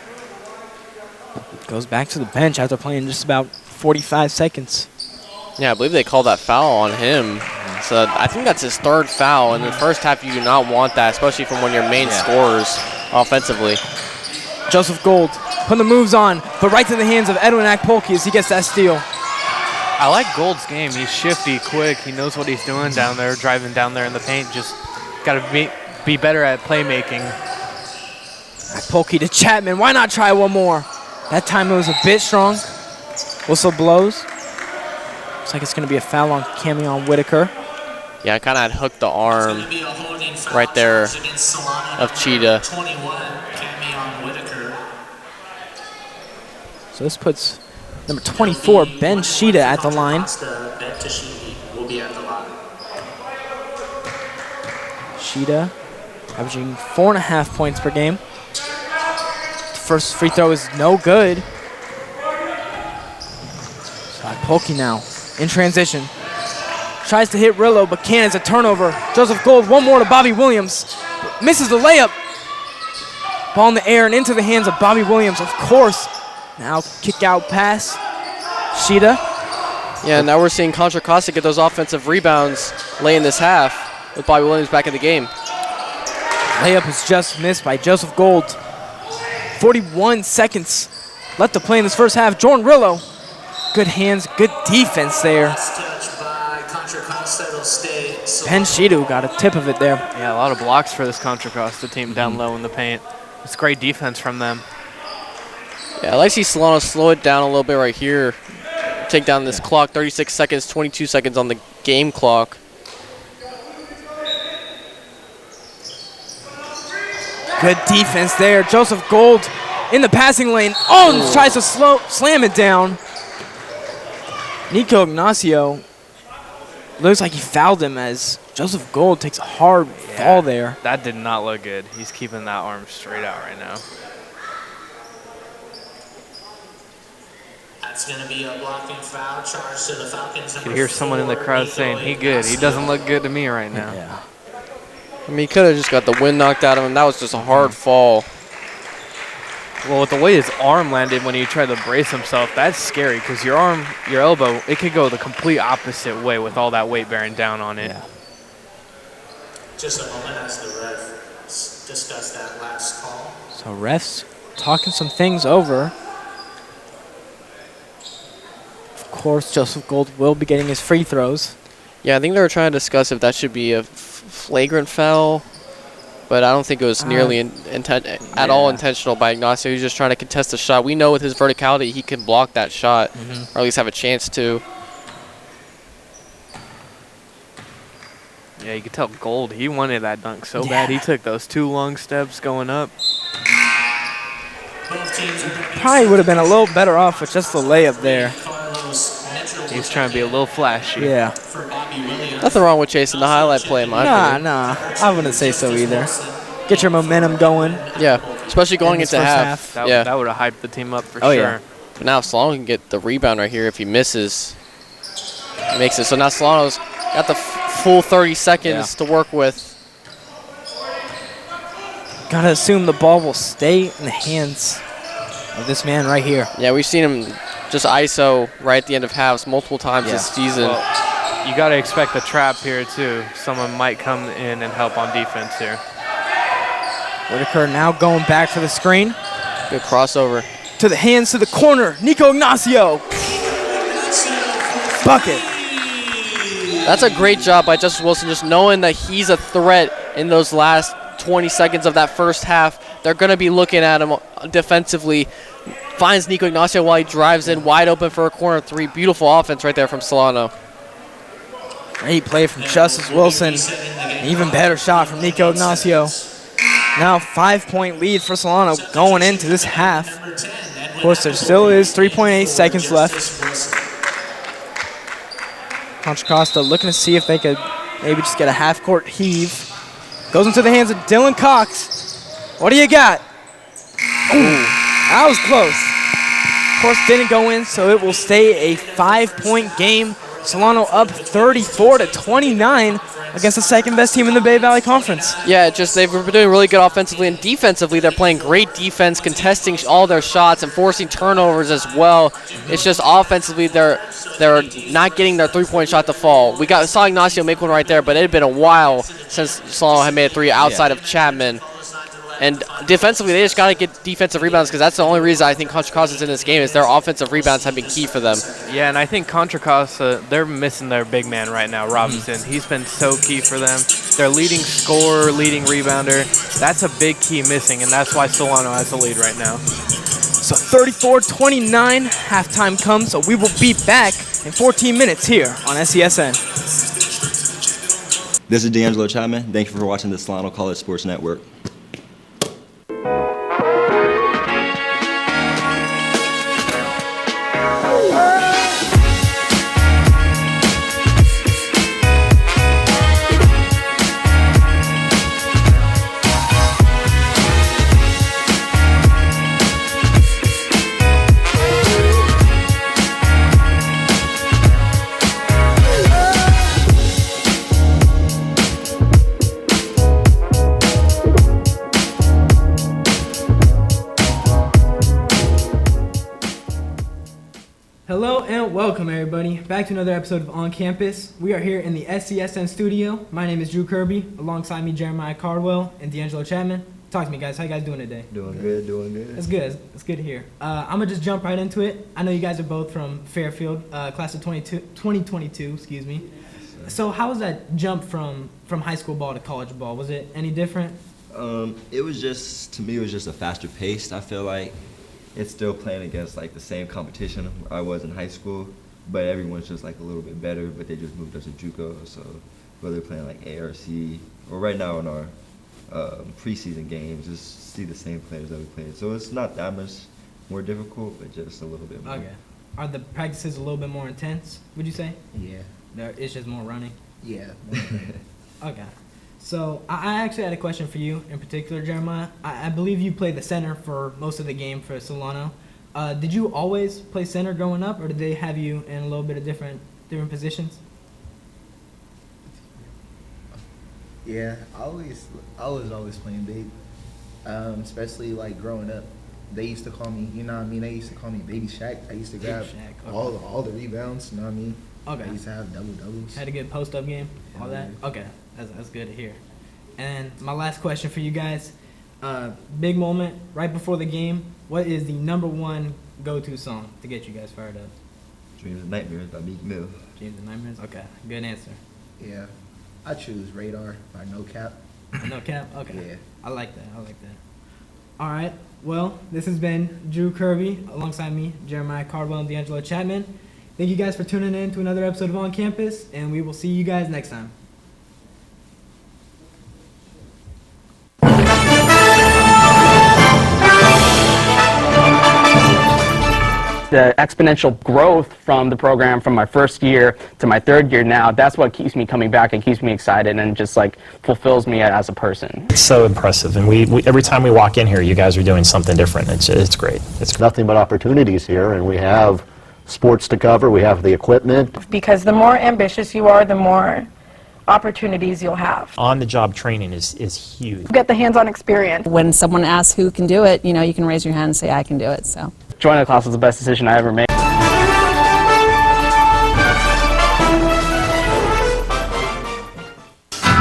Goes back to the bench after playing just about 45 seconds. Yeah, I believe they called that foul on him. So I think that's his third foul. In the first half, you do not want that, especially from one of your main scorers offensively. Joseph Gould putting the moves on, but right to the hands of Edwin Akpolki as he gets that steal. I like Gould's game. He's shifty, quick. He knows what he's doing down there, driving down there in the paint. Just got to be better at playmaking. Akpolki to Chapman. Why not try one more? That time it was a bit strong. Whistle blows. Looks like it's going to be a foul on Camion Whitaker. Yeah, I kind of had hooked the arm right there of Cheetah. 21, Camion Whitaker. So this puts number 24, Ben Sheeta, at the line. Ben Tashidi will be at the line. Sheeta averaging 4.5 points per game. The first free throw is no good. So Akpolki now in transition. Tries to hit Rillo, but can't. It's a turnover. Joseph Gould, one more to Bobby Williams. Misses the layup. Ball in the air and into the hands of Bobby Williams, of course. Now kick out pass. Sheeta. Yeah, now we're seeing Contra Costa get those offensive rebounds late in this half with Bobby Williams back in the game. Layup is just missed by Joseph Gould. 41 seconds left to play in this first half. Jordan Rillo. Good hands, good defense there. Ben Sheeta got a tip of it there. Yeah, a lot of blocks for this Contra Costa team down low in the paint. It's great defense from them. Yeah, I like to see Solano slow it down a little bit right here. Take down this clock, 36 seconds, 22 seconds on the game clock. Good defense there. Joseph Gold in the passing lane. Oh, tries to slam it down. Nico Ignacio looks like he fouled him as Joseph Gold takes a hard fall there. That did not look good. He's keeping that arm straight out right now. That's going to be a blocking foul charge to the Falcons. You can hear someone in the crowd saying, he good. He doesn't look good to me right now. Yeah. I mean, he could have just got the wind knocked out of him. That was just a hard fall. Well, with the way his arm landed when he tried to brace himself, that's scary because your arm, your elbow, it could go the complete opposite way with all that weight bearing down on it. Yeah. Just a moment as the ref discussed that last call. So refs talking some things over. Of course, Joseph Gold will be getting his free throws. Yeah, I think they were trying to discuss if that should be a flagrant foul, but I don't think it was nearly at all intentional by Ignacio. He was just trying to contest the shot. We know with his verticality, he can block that shot, or at least have a chance to. Yeah, you could tell Gold, he wanted that dunk so bad. He took those 2 long steps going up. Probably would have been a little better off with just the layup there. He's trying to be a little flashy. Yeah. Nothing wrong with chasing the highlight play, in my opinion. Nah. I wouldn't say so either. Get your momentum going. Yeah, especially going into half. That would have hyped the team up for sure. Yeah. But now Solano can get the rebound right here if he misses. Makes it. So now Solano's got the full 30 seconds to work with. Gotta assume the ball will stay in the hands of this man right here. Yeah, we've seen him just ISO right at the end of halves multiple times this season. Well, you got to expect a trap here, too. Someone might come in and help on defense here. Whitaker now going back for the screen. Good crossover. To the hands, to the corner. Nico Ignacio. Bucket. That's a great job by Justice Wilson, just knowing that he's a threat in those last 20 seconds of that first half. They're going to be looking at him defensively. Finds Nico Ignacio while he drives in wide open for a corner 3. Beautiful offense right there from Solano. Great play from Justice Wilson. Even better shot from Nico Ignacio. Now 5-point lead for Solano going into this half. Of course, there still is 3.8 seconds left. Contra Costa looking to see if they could maybe just get a half-court heave. Goes into the hands of Dylan Cox. What do you got? Ooh, that was close. Of course, didn't go in, so it will stay a 5-point game. Solano up 34-29 against the second-best team in the Bay Valley Conference. Yeah, just they've been doing really good offensively, and defensively they're playing great defense, contesting all their shots and forcing turnovers as well. It's just offensively they're not getting their three-point shot to fall. We saw Ignacio make one right there, but it had been a while since Solano had made a 3 outside of Chapman. And defensively, they just got to get defensive rebounds because that's the only reason I think Contra Costa's in this game is their offensive rebounds have been key for them. Yeah, and I think Contra Costa, they're missing their big man right now, Robinson. He's been so key for them. Their leading scorer, leading rebounder, that's a big key missing, and that's why Solano has the lead right now. So 34-29, halftime comes, so we will be back in 14 minutes here on SCSN. This is D'Angelo Chapman. Thank you for watching the Solano College Sports Network. Hello and welcome everybody back to another episode of On Campus. We are here in the SCSN studio. My name is Drew Kirby. Alongside me, Jeremiah Cardwell and D'Angelo Chapman. Talk to me, guys. How you guys doing today? Doing good, doing good. That's good. It's good to hear. I'm going to just jump right into it. I know you guys are both from Fairfield, class of 2022, excuse me. So how was that jump from high school ball to college ball? Was it any different? It was just, to me, it was just a faster pace. I feel like it's still playing against like the same competition I was in high school, but everyone's just like a little bit better, but they just moved us to JUCO. So whether they're playing like ARC or right now in our preseason games, just see the same players that we played. So it's not that much more difficult, but just a little bit more. Okay. Are the practices a little bit more intense, would you say? Yeah. It's just more running? Yeah. Okay. So I actually had a question for you in particular, Jeremiah. I believe you played the center for most of the game for Solano. Did you always play center growing up, or did they have you in a little bit of different positions? Yeah, I was always playing big, especially like growing up. They used to call me, you know what I mean? They used to call me Baby Shaq. I used to grab Shaq, okay. all the rebounds, you know what I mean? Okay. I used to have doubles. Had a good post-up game, all that? Okay, that's good to hear. And my last question for you guys, big moment right before the game. What is the #1 go-to song to get you guys fired up? Dreams and Nightmares by Meek Mill. Dreams and Nightmares? Okay, good answer. Yeah, I choose Radar by No Cap. No cap? Okay. Yeah. I like that. All right. Well, this has been Drew Kirby alongside me, Jeremiah Cardwell, and D'Angelo Chapman. Thank you guys for tuning in to another episode of On Campus, and we will see you guys next time. The exponential growth from the program from my first year to my third year now, that's what keeps me coming back and keeps me excited and just like fulfills me as a person. It's so impressive, and we every time we walk in here, you guys are doing something different. It's great. It's Nothing but opportunities here, and we have sports to cover, we have the equipment. Because the more ambitious you are, the more opportunities you'll have. on-the-job training is huge. Get the hands-on experience. When someone asks who can do it, you know, you can raise your hand and say, I can do it. So Joining the class was the best decision I ever made.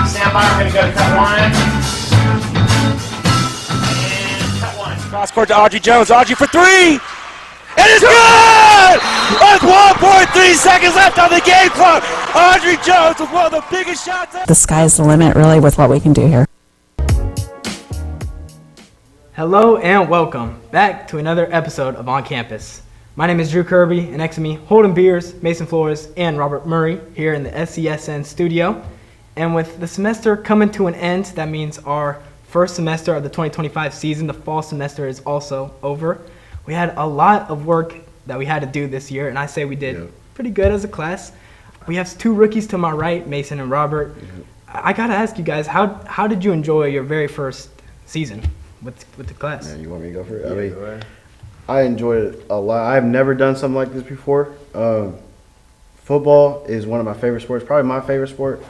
Stand by, we're going to go to cut one. And cut one. Cross court to Audrey Jones. Audrey for three. It is good! With 1.3 seconds left on the game clock. Audrey Jones with one of the biggest shots ever. the sky's the limit, really, with what we can do here. Hello and welcome back to another episode of On Campus. My name is Drew Kirby, and next to me, Holden Beers, Mason Flores, and Robert Murray here in the SCSN studio. And with the semester coming to an end, that means our first semester of the 2025 season, the fall semester, is also over. We had a lot of work that we had to do this year, and I say we did pretty good as a class. We have two rookies to my right, Mason and Robert. I gotta ask you guys, how did you enjoy your very first season with the class? Yeah, you want me to go for it? I mean, I enjoyed it a lot. I've never done something like this before. Football is one of my favorite sports, probably my favorite sport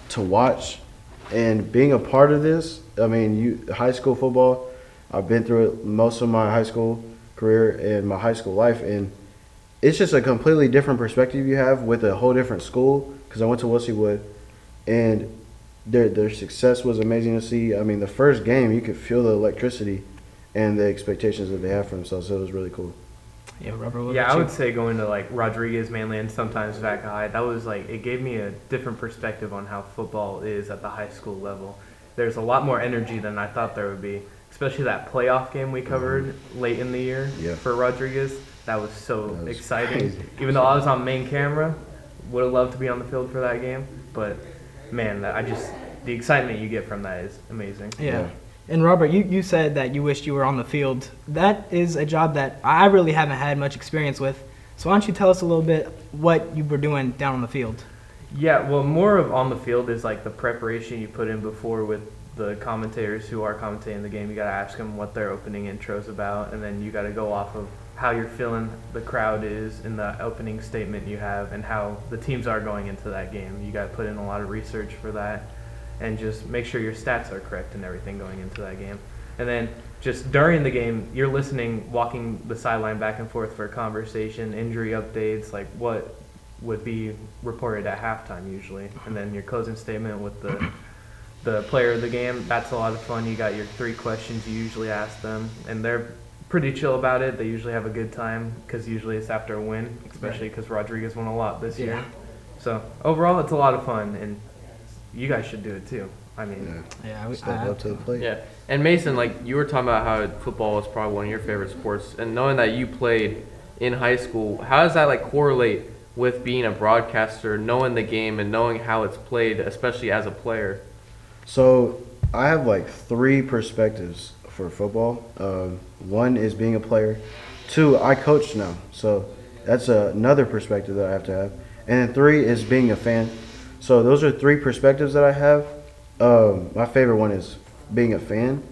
to watch. And being a part of this, I mean, high school football, I've been through it most of my high school career and my high school life, and it's just a completely different perspective you have with a whole different school, because I went to Wesley Wood, and their success was amazing to see. I mean, the first game, you could feel the electricity and the expectations that they have for themselves, so it was really cool. Yeah, Robert, what Yeah, about I you? would say going to like Rodriguez mainly and sometimes Vac High, that was like, it gave me a different perspective on how football is at the high school level. There's a lot more energy than I thought there would be, especially that playoff game we covered late in the year for Rodriguez. That was so exciting. crazy. Even though I was on main camera, would have loved to be on the field for that game, but man, the excitement you get from that is amazing. Yeah. And Robert, you said that you wished you were on the field. That is a job that I really haven't had much experience with. So why don't you tell us a little bit what you were doing down on the field? Yeah, well, more of on the field is like the preparation you put in before with the commentators who are commentating the game. You got to ask them what their opening intro's about, and then you got to go off of how you're feeling the crowd is in the opening statement you have and how the teams are going into that game. You got to put in a lot of research for that and just make sure your stats are correct and everything going into that game. And then just during the game, you're listening, walking the sideline back and forth for a conversation, injury updates, like what would be reported at halftime usually. And then your closing statement with the player of the game. That's a lot of fun. You got your 3 questions you usually ask them, and they're pretty chill about it. They usually have a good time because usually it's after a win, especially because Rodriguez won a lot this year. So overall, it's a lot of fun, and you guys should do it too. I mean, Step up to the plate. Yeah, and Mason, like you were talking about how football was probably one of your favorite sports, and knowing that you played in high school, how does that like correlate with being a broadcaster, knowing the game and knowing how it's played, especially as a player? So I have like 3 perspectives for football. One is being a player. 2, I coach now, so that's another perspective that I have to have. And then 3 is being a fan. So those are 3 perspectives that I have. My favorite one is being a fan,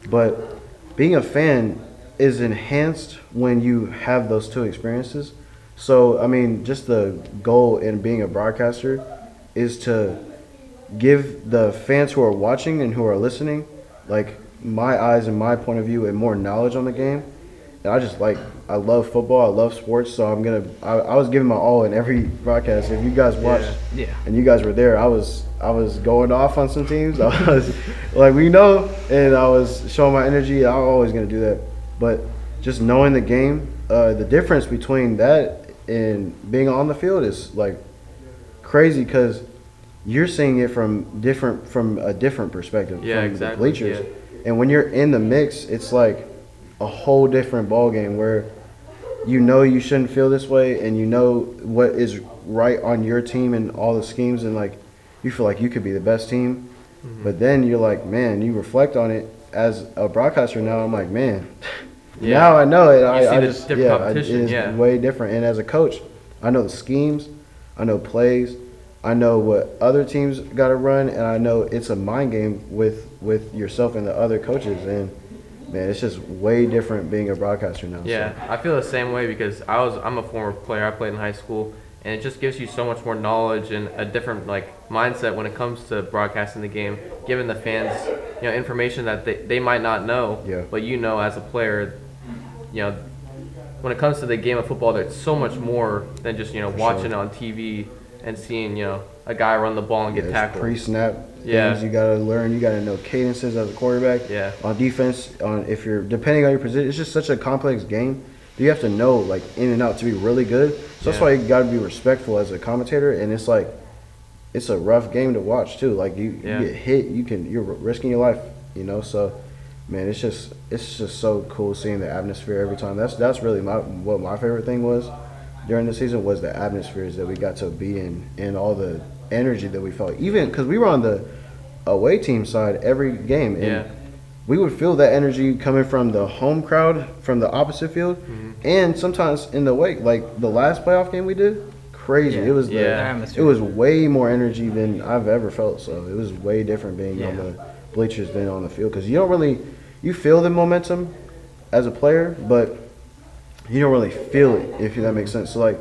but being a fan is enhanced when you have those 2 experiences. So, I mean, just the goal in being a broadcaster is to give the fans who are watching and who are listening, like, my eyes and my point of view and more knowledge on the game. And I love football, I love sports, so I was giving my all in every broadcast. If you guys watched and you guys were there, I was going off on some teams. I was like, we know, and I was showing my energy. I'm always going to do that. But just knowing the game, the difference between that and being on the field is like crazy, because you're seeing it from a different perspective, from the bleachers. And when you're in the mix, it's like a whole different ball game where you know you shouldn't feel this way, and you know what is right on your team and all the schemes, and like you feel like you could be the best team. But then you're like, man, you reflect on it as a broadcaster now. I'm like, man, now I know it. It's way different. And as a coach, I know the schemes, I know plays, I know what other teams got to run, and I know it's a mind game with yourself and the other coaches. And man, it's just way different being a broadcaster now. Yeah, so. I feel the same way because I'm a former player. I played in high school, and it just gives you so much more knowledge and a different mindset when it comes to broadcasting the game, giving the fans information that they might not know, but as a player, when it comes to the game of football, there's so much more than just watching it on TV and seeing a guy run the ball and get tackled. Pre-snap things you gotta learn. You gotta know cadences as a quarterback. Yeah. On defense, if you're depending on your position, it's just such a complex game. You have to know in and out to be really good. So that's why you gotta be respectful as a commentator. And it's a rough game to watch too. Like you get hit, you're risking your life. So man, it's just so cool seeing the atmosphere every time. That's really what my favorite thing was during the season, was the atmospheres that we got to be in and all the energy that we felt. Even because we were on the away team side every game, and we would feel that energy coming from the home crowd from the opposite field, and sometimes in the away, like the last playoff game we did, crazy. It was it was way more energy than I've ever felt. So it was way different being on the bleachers than on the field, because you feel the momentum as a player, but you don't really feel it, if that makes sense. So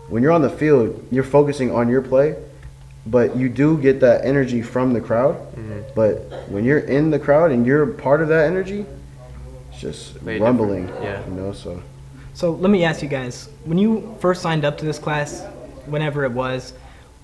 when you're on the field, you're focusing on your play, but you do get that energy from the crowd. But when you're in the crowd and you're part of that energy, it's just rumbling. So let me ask you guys, when you first signed up to this class, whenever it was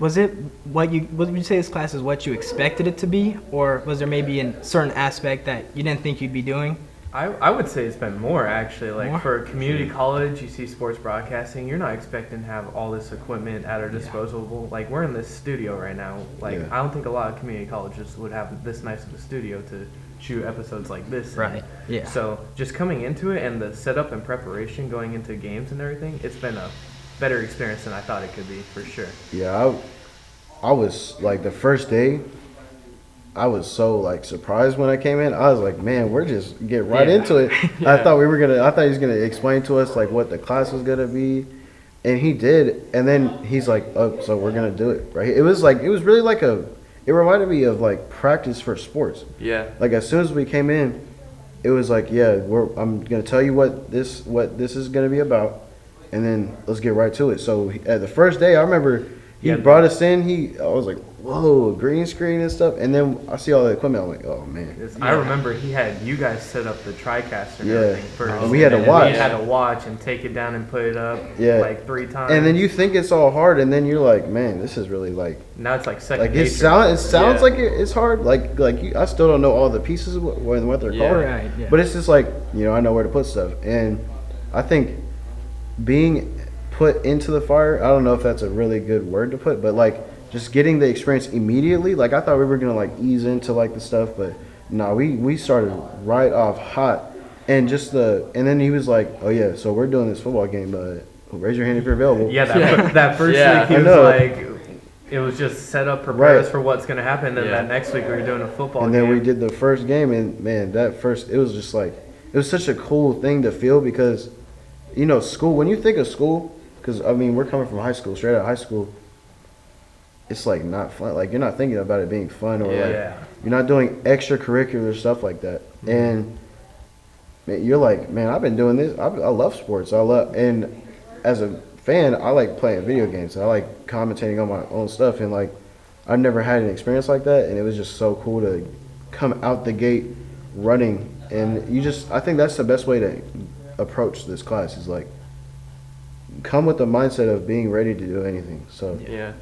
it would you say this class is what you expected it to be, or was there maybe a certain aspect that you didn't think you'd be doing? I would say it's been more, actually. For a community college, you see sports broadcasting, you're not expecting to have all this equipment at our disposal. We're in this studio right now. I don't think a lot of community colleges would have this nice of a studio to shoot episodes like this. Right. Yeah. So just coming into it and the setup and preparation going into games and everything, it's been a better experience than I thought it could be, for sure. Yeah, I was the first day, I was so surprised when I came in. I was like, man, we're just getting right into it. I thought he was gonna explain to us what the class was gonna be, and he did. And then he's like, oh, so we're gonna do it, right? It was really it reminded me of practice for sports. Yeah. As soon as we came in, it was I'm gonna tell you what this is gonna be about, and then let's get right to it. So at the first day, I remember he brought us in. I was like, whoa, green screen and stuff. And then I see all the equipment. I'm like, oh man. I remember he had you guys set up the TriCaster and everything first. And we had to watch. We had to watch and take it down and put it up 3 times. And then you think it's all hard, and then you're like, man, this is really now it's second nature. It sounds like it's hard. I still don't know all the pieces what they're called. Right, yeah. But it's just I know where to put stuff. And I think being put into the fire, I don't know if that's a really good word to put, but just getting the experience immediately. I thought we were gonna ease into the stuff, but no, we started right off hot, and and then he was like, oh yeah, so we're doing this football game, raise your hand if you're available. Yeah, that first week he was it was just set up, prepare us Right. for what's going to happen. And then that next week we were doing a football And game. then we did the first game, and man, it was just like, it was such a cool thing to feel because, you know, school, when you think of school, because, I mean, we're coming from high school, straight out of high school, it's like not fun. Like, you're not thinking about it being fun or like, you're not doing extracurricular stuff like that. And man, you're like, man, I've been doing this. I love sports. And as a fan, I like playing video games. I like commentating on my own stuff. And like, I've never had an experience like that. And it was just so cool to come out the gate running. And I think that's the best way to approach this class is like, come with the mindset of being ready to do anything. So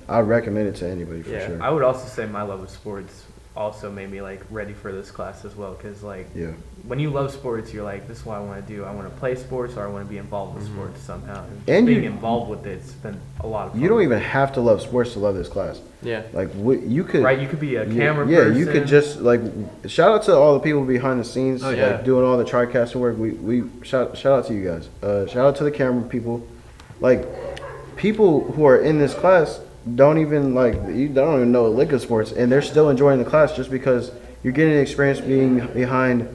I recommend it to anybody for sure. I would also say my love of sports also made me like ready for this class as well, because like when you love sports, you're like, this is what I want to do. I want to play sports, or I want to be involved with sports somehow. And just being involved with it's been a lot of fun. You don't even have to love sports to love this class. Yeah. Like you could. Right, you could be a camera Yeah, person. you could just like shout out to all the people behind the scenes, Oh, like doing all the TriCasting work. We shout out to you guys. Shout out to the camera people. Like people who are in this class don't even know a lick of sports, and they're still enjoying the class just because you're getting an experience being behind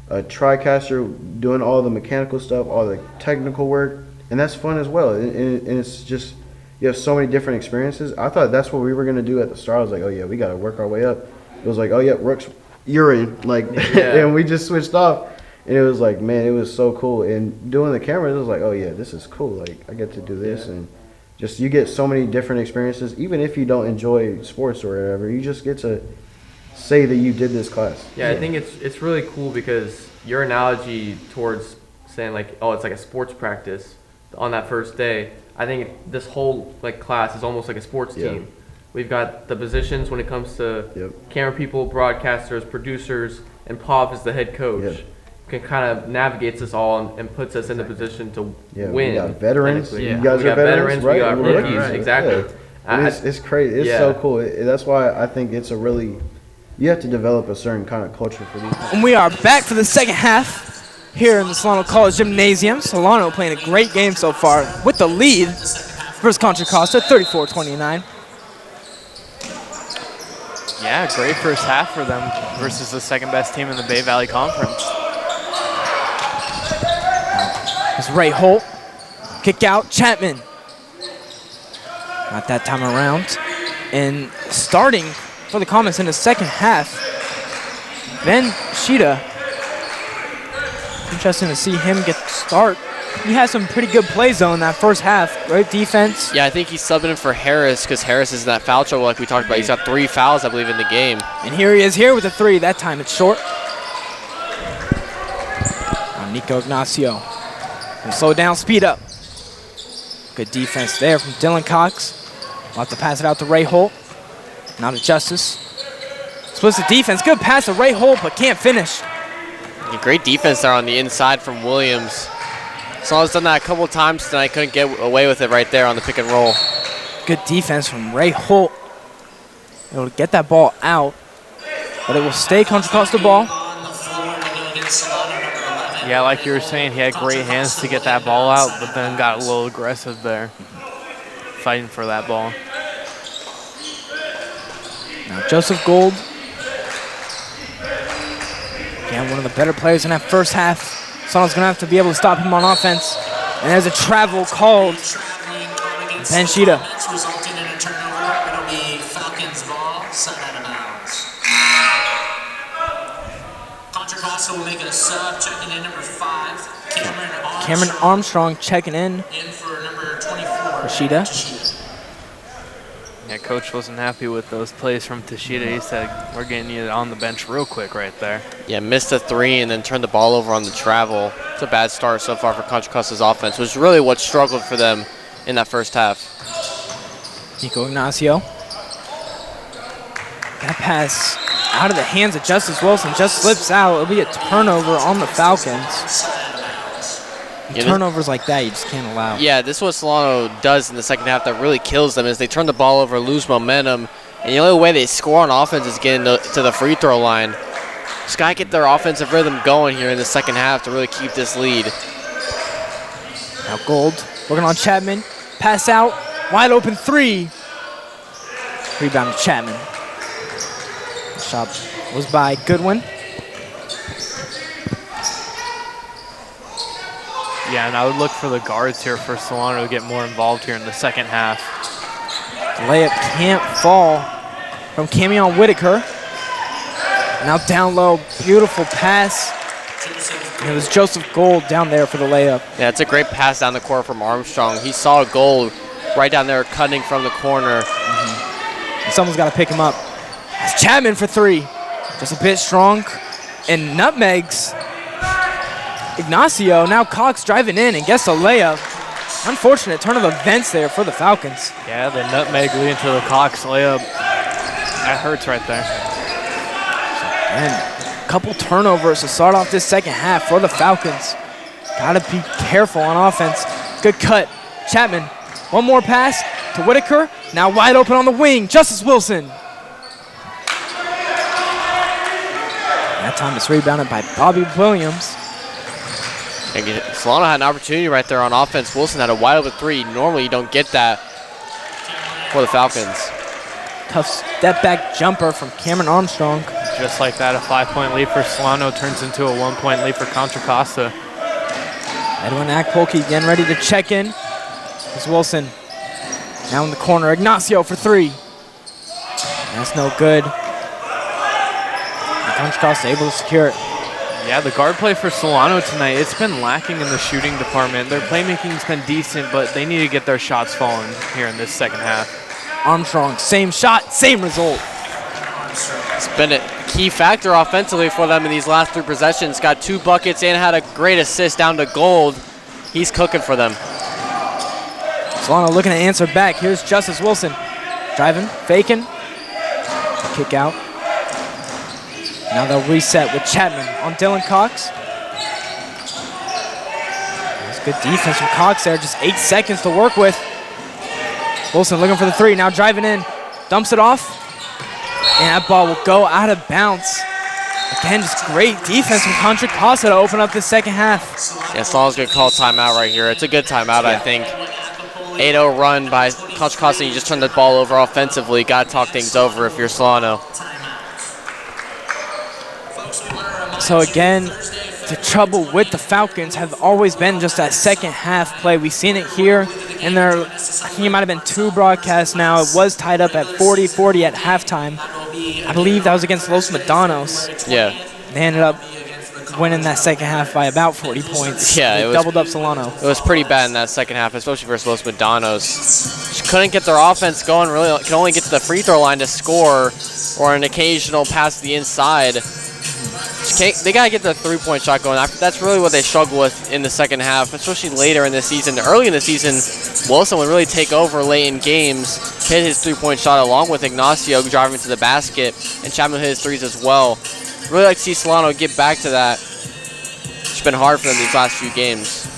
a TriCaster, doing all the mechanical stuff, all the technical work, and that's fun as well. And it's just, you have so many different experiences. I thought that's what we were gonna do at the start. I was like, oh yeah, we gotta work our way up. It was like, oh yeah, Rooks, you're in, like, and we just switched off. And it was like, man, it was so cool. And doing the cameras, it was like, oh yeah, this is cool. Like, I get to do this, and just you get so many different experiences. Even if you don't enjoy sports or whatever, you just get to say that you did this class. Yeah, I think it's really cool because your analogy towards saying like, oh, it's like a sports practice on that first day. I think this whole like class is almost like a sports team. We've got the positions when it comes to camera people, broadcasters, producers, and Pop is the head coach. Can kind of navigates us all and puts us in the position to win. We got veterans. Yeah. You guys we are veterans, right? We got rookies. Right. Exactly. And it's crazy. It's so cool. That's why I think it's a really, you have to develop a certain kind of culture for these. And we are back for the second half here in the Solano College Gymnasium. Solano playing a great game so far with the lead versus Contra Costa, 34-29. Yeah, great first half for them versus the second best team in the Bay Valley Conference. It's Ray Holt. Kick out, Chapman. Not that time around. And starting for the Comets in the second half, Ben Sheeta. Interesting to see him get start. He had some pretty good plays though in that first half. Great defense. Yeah, I think he's subbing in for Harris because Harris is in that foul trouble like we talked about. He's got 3 fouls, I believe, in the game. And here he is here with a 3. That time it's short. Now Nico Ignacio. And slow down, speed up. Good defense there from Dylan Cox. We'll have to pass it out to Ray Holt. Now to Justice. Splits the defense. Good pass to Ray Holt, but can't finish. Yeah, great defense there on the inside from Williams. Solano's done that a couple times tonight. Couldn't get away with it right there on the pick and roll. Good defense from Ray Holt. Able to get that ball out, but it will stay Contra Costa ball. Yeah, like you were saying, he had great hands to get that ball out, but then got a little aggressive there, fighting for that ball. Now Joseph Gold. Again, one of the better players in that first half. Solano's gonna have to be able to stop him on offense. And there's a travel called. Ben Sheeta. Resulting in a turnover. It'll be Falcons ball, side out of bounds. Contra Costa will make a sub, checking in number 5. Cameron Armstrong checking in. For number 24. Sheeta. Yeah, coach wasn't happy with those plays from Tashida. He said, we're getting you on the bench real quick right there. Yeah, missed a 3 and then turned the ball over on the travel. It's a bad start so far for Contra Costa's offense, which is really what struggled for them in that first half. Nico Ignacio. That pass out of the hands of Justice Wilson just slips out. It'll be a turnover on the Falcons. Turnovers like that you just can't allow. Yeah, this is what Solano does in the second half that really kills them is they turn the ball over, lose momentum, and the only way they score on offense is getting to the free throw line. Just got to get their offensive rhythm going here in the second half to really keep this lead. Now Gold working on Chapman. Pass out. Wide open 3. Rebound to Chapman. Shot was by Goodwin. Yeah, and I would look for the guards here for Solano to get more involved here in the second half. The layup can't fall from Camion Whitaker. Now down low, beautiful pass. And it was Joseph Gold down there for the layup. Yeah, it's a great pass down the court from Armstrong. He saw Gold right down there cutting from the corner. And someone's got to pick him up. It's Chapman for three. Just a bit strong. And nutmegs Ignacio. Now Cox driving in and gets a layup. Unfortunate turn of events there for the Falcons. Yeah, the nutmeg leading to the Cox layup. That hurts right there. And a couple turnovers to start off this second half for the Falcons. Got to be careful on offense. Good cut. Chapman. One more pass to Whitaker. Now wide open on the wing. Justice Wilson. That time it's rebounded by Bobby Williams. Solano had an opportunity right there on offense. Wilson had a wide open three. Normally you don't get that for the Falcons. Tough step back jumper from Cameron Armstrong. Just like that, a 5-point lead for Solano turns into a 1-point lead for Contra Costa. Edwin Akpolke getting ready to check in. It's Wilson now in the corner. Ignacio for three. That's no good. And Contra Costa able to secure it. Yeah, the guard play for Solano tonight, it's been lacking in the shooting department. Their playmaking's been decent, but they need to get their shots falling here in this second half. Armstrong, same shot, same result. It's been a key factor offensively for them in these last three possessions. Got 2 buckets and had a great assist down to Gold. He's cooking for them. Solano looking to answer back. Here's Justice Wilson. Driving, faking. Kick out. Now they'll reset with Chapman on Dylan Cox. That's good defense from Cox there. Just 8 seconds to work with. Wilson looking for the three. Now driving in. Dumps it off. And that ball will go out of bounds. Again, just great defense from Contra Costa to open up the second half. Yeah, Solano's going to call timeout right here. It's a good timeout, I think. 8-0 run by Contra Costa. You just turn the ball over offensively. Got to talk things over if you're Solano. So again, the trouble with the Falcons have always been just that second half play. We've seen it here, and I think it might have been 2 broadcasts now. It was tied up at 40-40 at halftime. I believe that was against Los Medanos. Yeah. They ended up winning that second half by about 40 points. Yeah, it doubled up Solano. It was pretty bad in that second half, especially versus Los Medanos. Just couldn't get their offense going. Really, could only get to the free throw line to score, or an occasional pass to the inside. They got to get their 3-point shot going. That's really what they struggle with in the second half, especially later in the season. Early in the season, Wilson would really take over late in games, hit his 3-point shot along with Ignacio driving to the basket, and Chapman hit his threes as well. Really like to see Solano get back to that. It's been hard for them these last few games.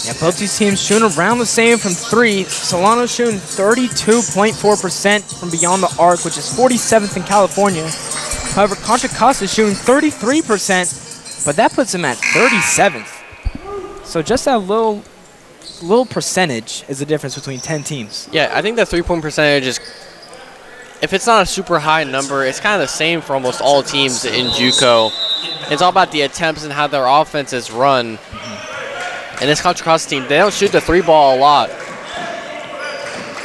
Yeah, both these teams shooting around the same from 3. Solano shooting 32.4% from beyond the arc, which is 47th in California. However, Contra Costa is shooting 33%, but that puts him at 37th. So just that little percentage is the difference between 10 teams. Yeah, I think the 3-point percentage is, if it's not a super high number, it's kind of the same for almost all teams in JUCO. It's all about the attempts and how their offense is run. And this Contra Costa team, they don't shoot the 3-ball a lot.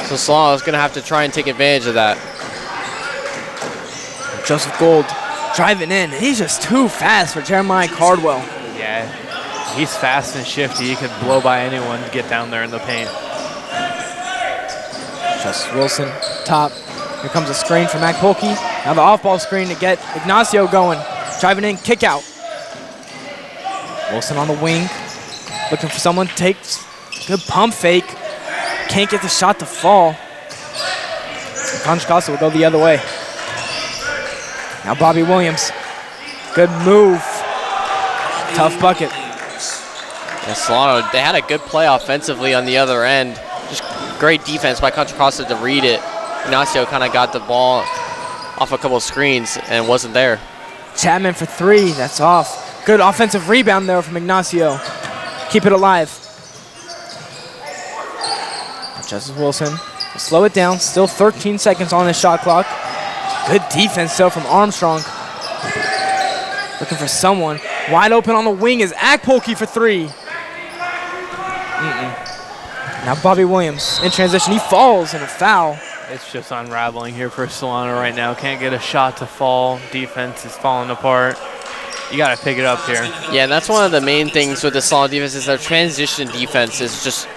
So Solano is going to have to try and take advantage of that. Joseph Gold driving in. He's just too fast for Jeremiah Cardwell. Yeah, he's fast and shifty. He could blow by anyone to get down there in the paint. Justice Wilson, top. Here comes a screen from Akpolke. Now the off-ball screen to get Ignacio going. Driving in, kick out. Wilson on the wing. Looking for someone. Takes good pump fake. Can't get the shot to fall. Contra Costa will go the other way. Now Bobby Williams. Good move. Tough bucket. Yeah, Solano, they had a good play offensively on the other end. Just great defense by Contra Costa to read it. Ignacio kind of got the ball off a couple of screens and wasn't there. Chapman for 3. That's off. Good offensive rebound there from Ignacio. Keep it alive. Justice Wilson Slow it down. Still 13 seconds on the shot clock. Good defense, though, from Armstrong. Looking for someone. Wide open on the wing is Akpolke for 3. Now Bobby Williams in transition. He falls in a foul. It's just unraveling here for Solano right now. Can't get a shot to fall. Defense is falling apart. You got to pick it up here. Yeah, and that's one of the main things with the Solano defense is their transition defense is just,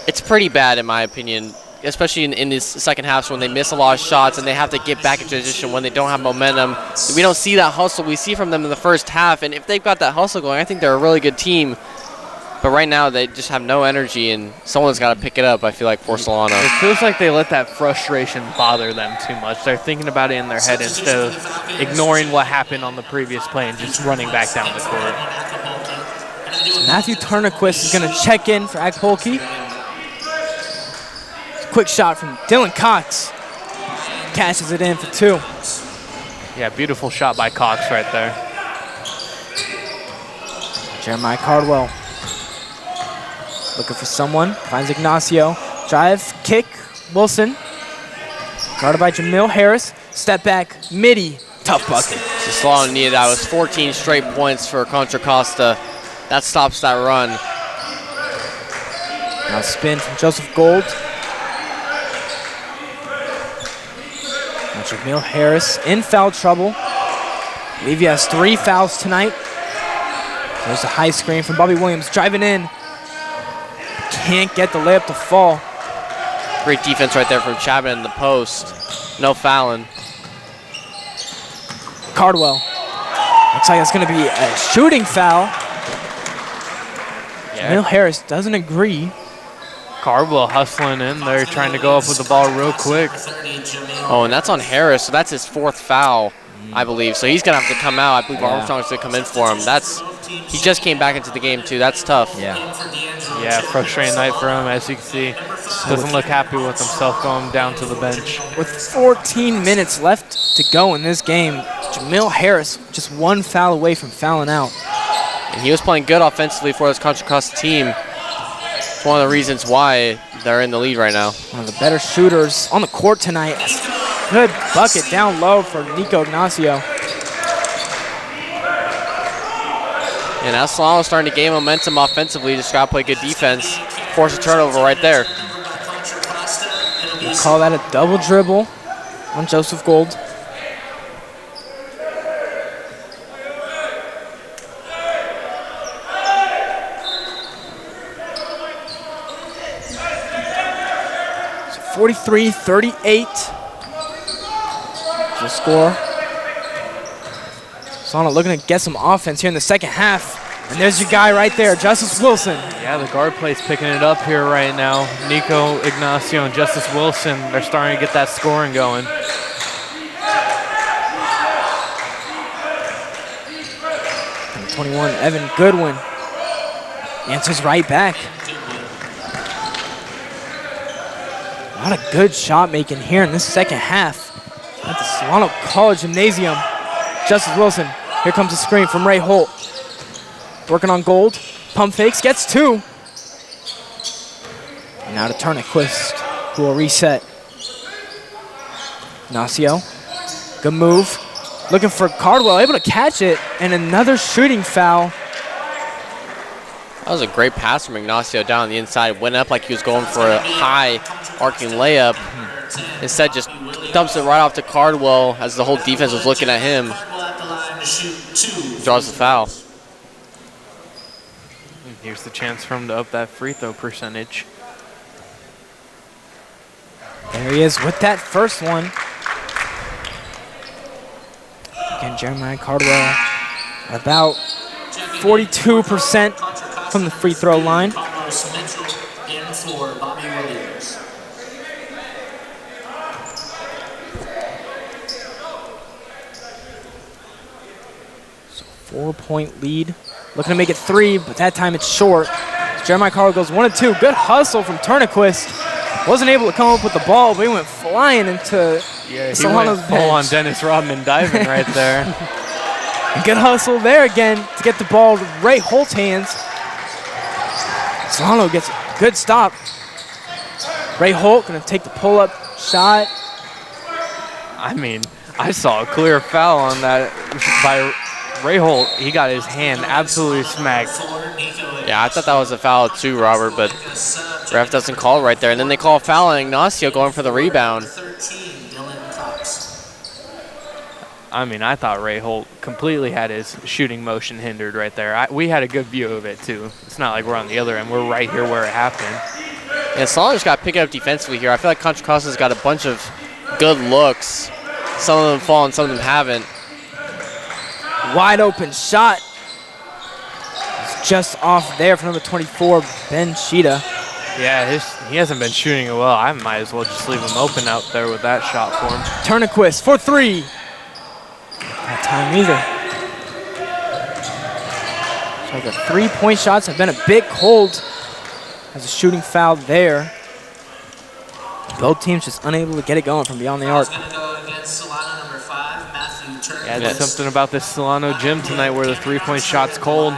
it's pretty bad in my opinion, especially in this second half when they miss a lot of shots and they have to get back in transition when they don't have momentum. We don't see that hustle we see from them in the first half, and if they've got that hustle going, I think they're a really good team. But right now, they just have no energy, and someone's got to pick it up, I feel like, for Solano. It feels like they let that frustration bother them too much. They're thinking about it in their head instead of ignoring what happened on the previous play and just running back down the court. Matthew Turnquist is going to check in for Akpolke. Quick shot from Dylan Cox. Cashes it in for 2. Yeah, beautiful shot by Cox right there. Jeremiah Cardwell looking for someone. Finds Ignacio. Drive, kick, Wilson. Guarded by Jamil Harris. Step back, midi. Tough bucket. So Solano needed that. It was 14 straight points for Contra Costa. That stops that run. Now spin from Joseph Gold. Now Jamil Harris in foul trouble. I believe he has 3 fouls tonight. There's a high screen from Bobby Williams driving in. Can't get the layup to fall. Great defense right there from Chapman in the post. No fouling. Cardwell. Looks like it's going to be a shooting foul. Yeah. Jamil Harris doesn't agree. Cardwell hustling in there, trying to go up with the ball real quick. Oh, and that's on Harris, so that's his 4th foul, I believe. So he's going to have to come out. I believe Armstrong's going to come in for him. He just came back into the game, too. That's tough. Yeah, frustrating night for him, as you can see. Doesn't look happy with himself going down to the bench. With 14 minutes left to go in this game, Jamil Harris just 1 foul away from fouling out. And he was playing good offensively for this Contra Costa team. It's one of the reasons why they're in the lead right now. One of the better shooters on the court tonight. Good bucket down low for Nico Ignacio. And now Solano's starting to gain momentum offensively. Just got to play good defense. Force a turnover right there. We'll call that a double dribble on Joseph Gold. So 43-38. The score. Solano looking to get some offense here in the second half. And there's your guy right there, Justice Wilson. Yeah, the guard play's picking it up here right now. Nico Ignacio and Justice Wilson, they're starting to get that scoring going. And 21, Evan Goodwin answers right back. A lot of good shot making here in this second half at the Solano College Gymnasium. Justice Wilson, here comes a screen from Ray Holt. Working on Gold, pump fakes, gets 2. And now to Turnquist, who will reset. Ignacio, good move. Looking for Cardwell, able to catch it, and another shooting foul. That was a great pass from Ignacio down the inside. Went up like he was going for a high arcing layup. Instead, just dumps it right off to Cardwell as the whole defense was looking at him. Draws the foul. Here's the chance for him to up that free throw percentage. There he is with that first one. Again, Jeremiah Cardwell about 42% from the free throw line. In for Bobby Williams. So 4-point lead. Looking to make it 3, but that time it's short. Jeremiah Cardwell goes 1 of 2. Good hustle from Turnquist. Wasn't able to come up with the ball, but he went flying into Solano's bench. Full on Dennis Rodman diving right there. And good hustle there again to get the ball to Ray Holt's hands. Solano gets a good stop. Ray Holt going to take the pull-up shot. I mean, I saw a clear foul on that by Ray Holt. He got his hand absolutely smacked. Yeah, I thought that was a foul too, Robert, but ref doesn't call right there. And then they call a foul on Ignacio going for the rebound. I mean, I thought Ray Holt completely had his shooting motion hindered right there. We had a good view of it, too. It's not like we're on the other end. We're right here where it happened. Yeah, Solano just got to pick it up defensively here. I feel like Contra Costa's got a bunch of good looks. Some of them fall and some of them haven't. Wide open shot. It's just off there for number 24, Ben Sheeta. Yeah, he hasn't been shooting it well. I might as well just leave him open out there with that shot for him. Turnquist for three. That time either. So the three-point shots have been a bit cold. Has a shooting foul there. Both teams just unable to get it going from beyond the arc. Yeah, there's something about this Solano gym tonight where the three-point shot's cold.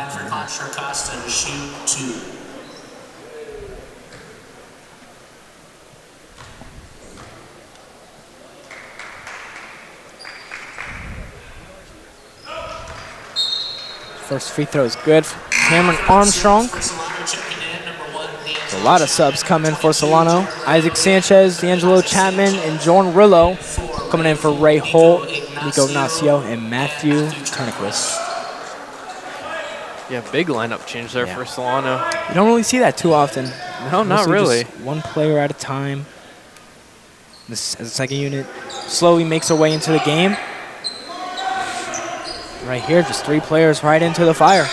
First free throw is good for Cameron Armstrong. A lot of subs coming for Solano. Isaac Sanchez, D'Angelo Chapman, and Jordan Rillo coming in for Ray Holt, Nico Ignacio, and Matthew Turnquist. Yeah, big lineup change there for Solano. You don't really see that too often. No, not Mostly really. just one player at a time. This as a second unit slowly makes their way into the game. Right here, just three players right into the fire.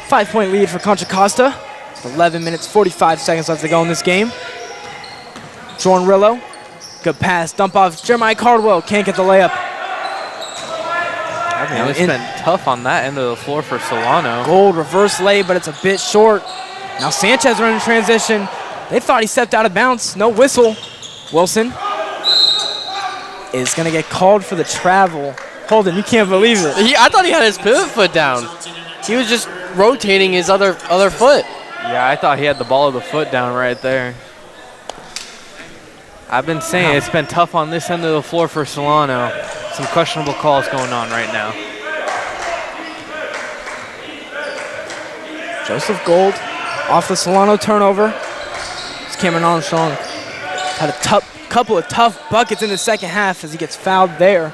5-point lead for Contra Costa. 11 minutes, 45 seconds left to go in this game. Jordan Rillo, good pass, dump off. Jeremiah Cardwell can't get the layup. I mean, it's been tough on that end of the floor for Solano. Gold reverse lay, but it's a bit short. Now Sanchez running transition. They thought he stepped out of bounds. No whistle. Wilson is going to get called for the travel. Holden, you can't believe it. I thought he had his pivot foot down. He was just rotating his other foot. Yeah, I thought he had the ball of the foot down right there. I've been saying it's been tough on this end of the floor for Solano. Some questionable calls going on right now. Joseph Gold off the Solano turnover. It's Cameron Armstrong. Had a couple of tough buckets in the second half as he gets fouled there.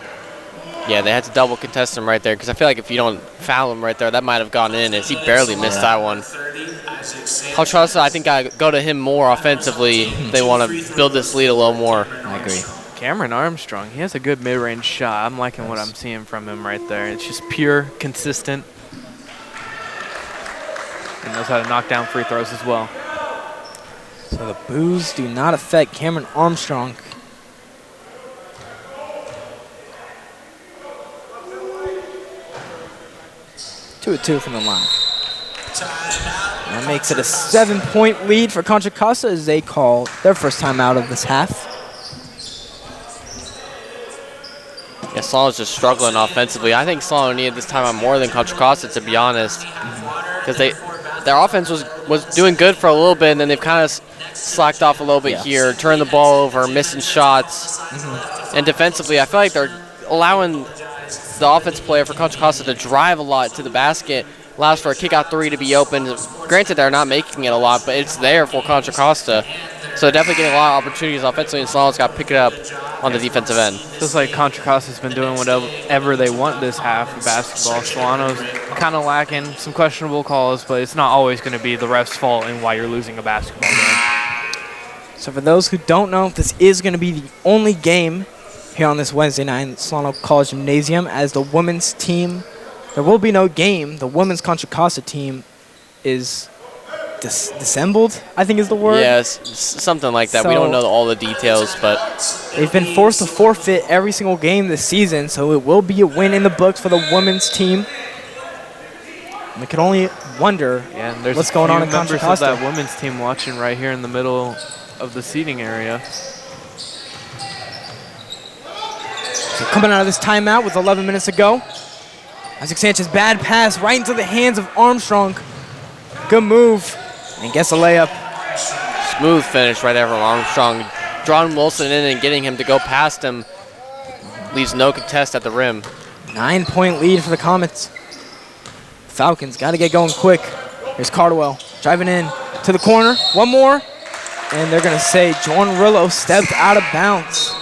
Yeah, they had to double contest him right there because I feel like if you don't foul him right there, that might have gone in as he barely missed that one. Contra Costa, I think I go to him more offensively. They want to build this lead a little more. I agree. Cameron Armstrong, he has a good mid-range shot. I'm liking what I'm seeing from him right there. It's just pure, consistent. And knows how to knock down free throws as well. So the boos do not affect Cameron Armstrong. Two of two from the line. That makes it a 7-point lead for Contra Costa as they call their first time out of this half. Yeah, Solano's just struggling offensively. I think Solano needed this time out more than Contra Costa, to be honest, because their offense was doing good for a little bit, and then they've kind of slacked off a little bit here, turned the ball over, missing shots. And defensively, I feel like they're allowing the offense player for Contra Costa to drive a lot to the basket, allows for a kick-out three to be open. Granted, they're not making it a lot, but it's there for Contra Costa. So definitely getting a lot of opportunities offensively, and Solano's got to pick it up on the defensive end. Feels like Contra Costa's been doing whatever they want this half of basketball. Solano's kind of lacking some questionable calls, but it's not always going to be the ref's fault in why you're losing a basketball game. So for those who don't know, this is going to be the only game here on this Wednesday night in Solano College Gymnasium as the women's team. There will be no game. The women's Contra Costa team is disassembled, I think is the word. Yes, something like that. We don't know all the details, but they've been forced to forfeit every single game this season, so it will be a win in the books for the women's team. We can only wonder what's going on in Contra Costa. There's that women's team watching right here in the middle of the seating area. So coming out of this timeout with 11 minutes to go. Isaac Sanchez, bad pass right into the hands of Armstrong. Good move. And gets a layup. Smooth finish right there for Armstrong. Drawing Wilson in and getting him to go past him. Leaves no contest at the rim. 9-point lead for the Comets. Falcons got to get going quick. Here's Cardwell driving in to the corner. One more. And they're going to say Jordan Rillo stepped out of bounds.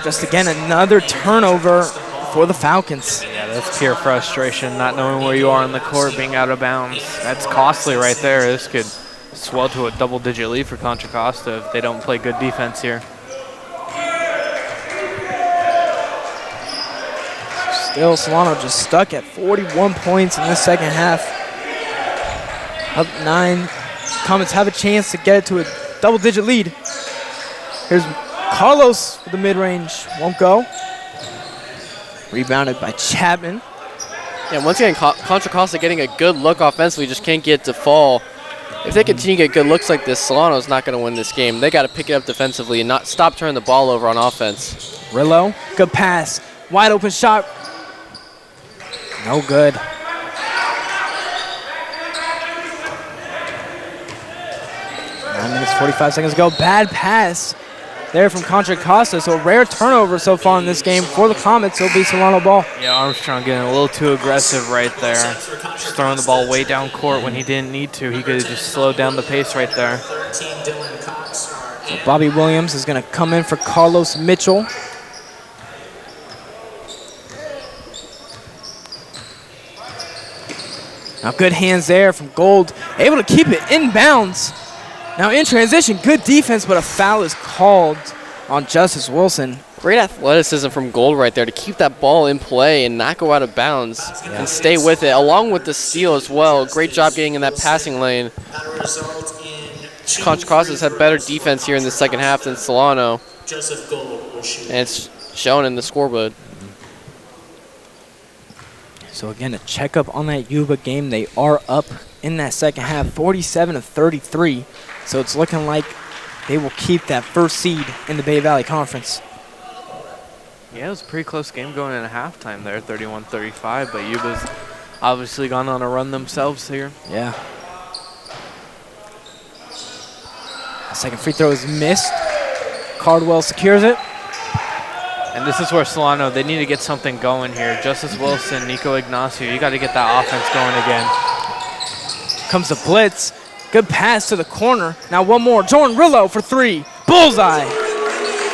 Just again, another turnover for the Falcons. Yeah, that's pure frustration, not knowing where you are on the court, being out of bounds. That's costly right there. This could swell to a double-digit lead for Contra Costa if they don't play good defense here. Still, Solano just stuck at 41 points in the second half. Up 9. Comets have a chance to get it to a double-digit lead. Here's Carlos with the mid-range. Won't go. Rebounded by Chapman. Yeah, once again, Contra Costa getting a good look offensively, just can't get it to fall. If they continue to get good looks like this, Solano's not going to win this game. They got to pick it up defensively and not stop turning the ball over on offense. Rillo, good pass. Wide open shot. No good. 9 minutes, 45 seconds ago. Bad pass there from Contra Costa. So a rare turnover so far in this game for the Comets. It'll be Solano ball. Yeah, Armstrong getting a little too aggressive right there. Just throwing the ball way down court when he didn't need to. He could have just slowed down the pace right there. So Bobby Williams is going to come in for Carlos Mitchell. Now good hands there from Gold. Able to keep it in bounds. Now in transition, good defense, but a foul is called on Justice Wilson. Great athleticism from Gold right there to keep that ball in play and not go out of bounds and stay with it, along with the steal as well. Great job getting in that passing lane. Contra Costa's had better defense here in the second half than Solano. And it's shown in the scoreboard. So again, a checkup on that Yuba game. They are up in that second half, 47-33. So it's looking like they will keep that first seed in the Bay Valley Conference. Yeah, it was a pretty close game going into halftime there, 31-35, but Yuba's obviously gone on a run themselves here. Yeah. The second free throw is missed. Cardwell secures it. And this is where Solano, they need to get something going here. Justice Wilson, Nico Ignacio, you got to get that offense going again. Comes the blitz. Good pass to the corner. Now one more. Jordan Rillo for 3. Bullseye.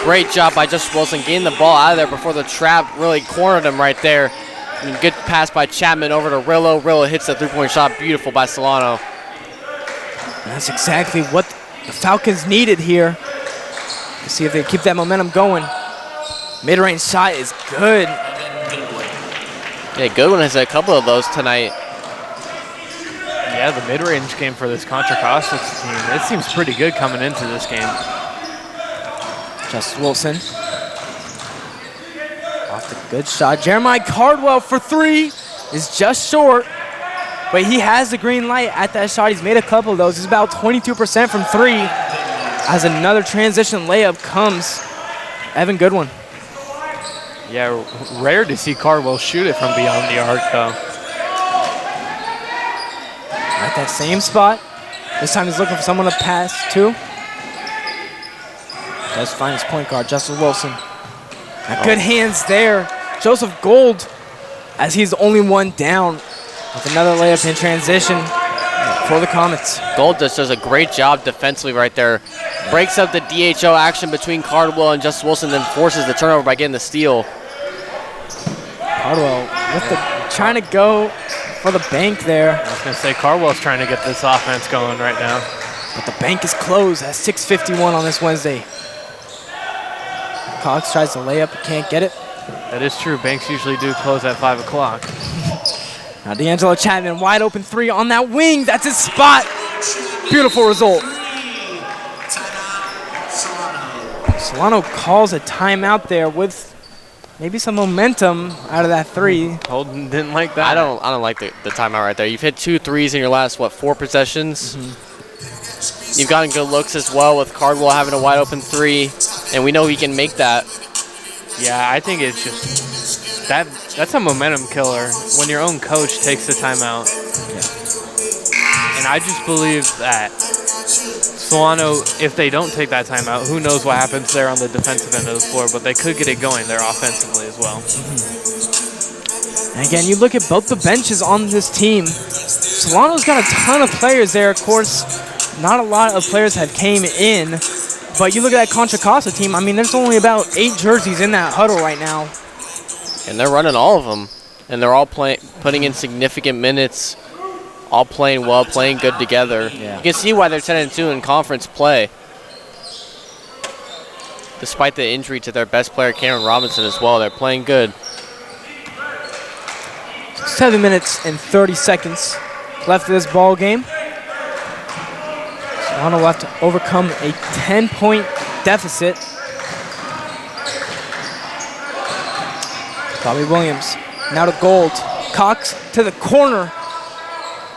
Great job by Justice Wilson getting the ball out of there before the trap really cornered him right there. And good pass by Chapman over to Rillo. Rillo hits the three-point shot. Beautiful by Solano. And that's exactly what the Falcons needed here. Let's see if they keep that momentum going. Mid-range shot is good. Yeah, Goodwin has a couple of those tonight. Yeah, the mid-range game for this Contra Costa team, it seems pretty good coming into this game. Justice Wilson. Off the good shot. Jeremiah Cardwell for 3 is just short, but he has the green light at that shot. He's made a couple of those. He's about 22% from 3. As another transition layup comes, Evan Goodwin. Yeah, rare to see Cardwell shoot it from beyond the arc, though. At that same spot. This time he's looking for someone to pass to. Does find his point guard, Justice Wilson. Good hands there. Joseph Gold, as he's the only one down with another layup in transition for the Comets. Gold just does a great job defensively right there. Breaks up the DHO action between Cardwell and Justice Wilson, then forces the turnover by getting the steal. Cardwell with the trying to go for the bank there. I was going to say, Cardwell's trying to get this offense going right now. But the bank is closed at 6:51 on this Wednesday. Cox tries to lay up, but can't get it. That is true. Banks usually do close at 5 o'clock. Now D'Angelo Chapman, wide open 3 on that wing. That's his spot. Beautiful result. Solano calls a timeout there with maybe some momentum out of that 3. Holden didn't like that. I don't like the timeout right there. You've hit 2 threes in your last, 4 possessions? You've gotten good looks as well with Cardwell having a wide open 3, and we know he can make that. Yeah, I think it's just that's a momentum killer when your own coach takes the timeout. Yeah. And I just believe that Solano, if they don't take that timeout, who knows what happens there on the defensive end of the floor, but they could get it going there offensively as well. And again, you look at both the benches on this team. Solano's got a ton of players there. Of course, not a lot of players have came in, but you look at that Contra Costa team, I mean, there's only about 8 jerseys in that huddle right now. And they're running all of them, and they're all putting in significant minutes, all playing well, playing good together. Yeah. You can see why they're 10-2 in conference play, despite the injury to their best player, Cameron Robinson, as well. They're playing good. 7 minutes and 30 seconds left of this ball game. Solano will have to overcome a 10-point deficit. Bobby Williams now to Gold. Cox to the corner.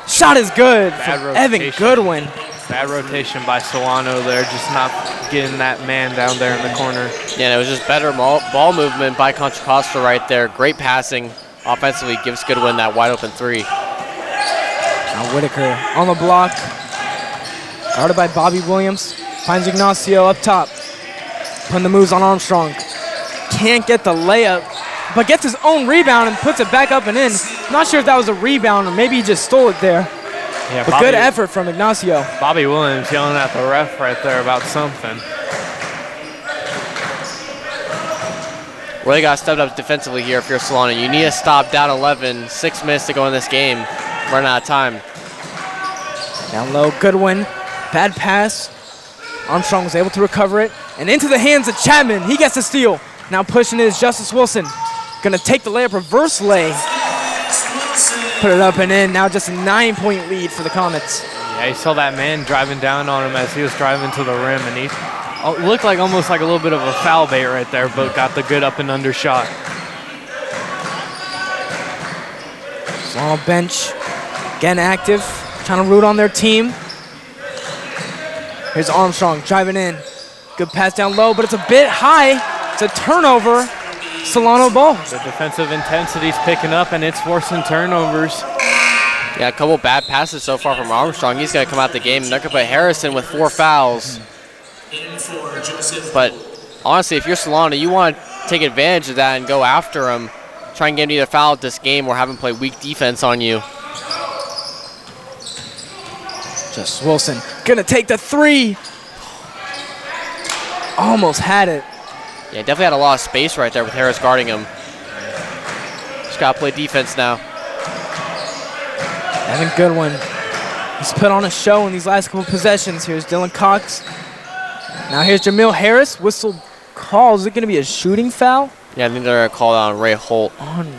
Shot is good from Evan Goodwin. Bad rotation by Solano there, just not getting that man down there in the corner. Yeah, and it was just better ball movement by Contra Costa right there. Great passing offensively gives Goodwin that wide open 3. Now Whitaker on the block. Guarded by Bobby Williams. Finds Ignacio up top. Putting the moves on Armstrong. Can't get the layup, but gets his own rebound and puts it back up and in. Not sure if that was a rebound or maybe he just stole it there. Yeah, but good effort from Ignacio. Bobby Williams yelling at the ref right there about something. Really got to step up defensively here if you're Solano. You need to stop down 11. 6 minutes to go in this game. Running out of time. Down low, Goodwin. Bad pass. Armstrong was able to recover it. And into the hands of Chapman. He gets the steal. Now pushing is Justice Wilson. Gonna take the layup, reverse lay. Put it up and in. Now just a 9-point lead for the Comets. Yeah, you saw that man driving down on him as he was driving to the rim, and he looked like almost like a little bit of a foul bait right there, but got the good up and under shot. Solano bench, again active, trying to root on their team. Here's Armstrong driving in. Good pass down low, but it's a bit high. It's a turnover. Solano ball. The defensive intensity's picking up, and it's forcing turnovers. Yeah, a couple bad passes so far from Armstrong. He's going to come out the game. They're going to put Harrison with 4 fouls. But honestly, if you're Solano, you want to take advantage of that and go after him. Try and get him either foul at this game or have him play weak defense on you. Just Wilson gonna take the 3. Almost had it. Yeah, definitely had a lot of space right there with Harris guarding him. Just got to play defense now. Evan Goodwin. He's put on a show in these last couple possessions. Here's Dylan Cox. Now here's Jamil Harris. Whistle calls. Is it going to be a shooting foul? Yeah, I think they're going to call it on Ray Holt. On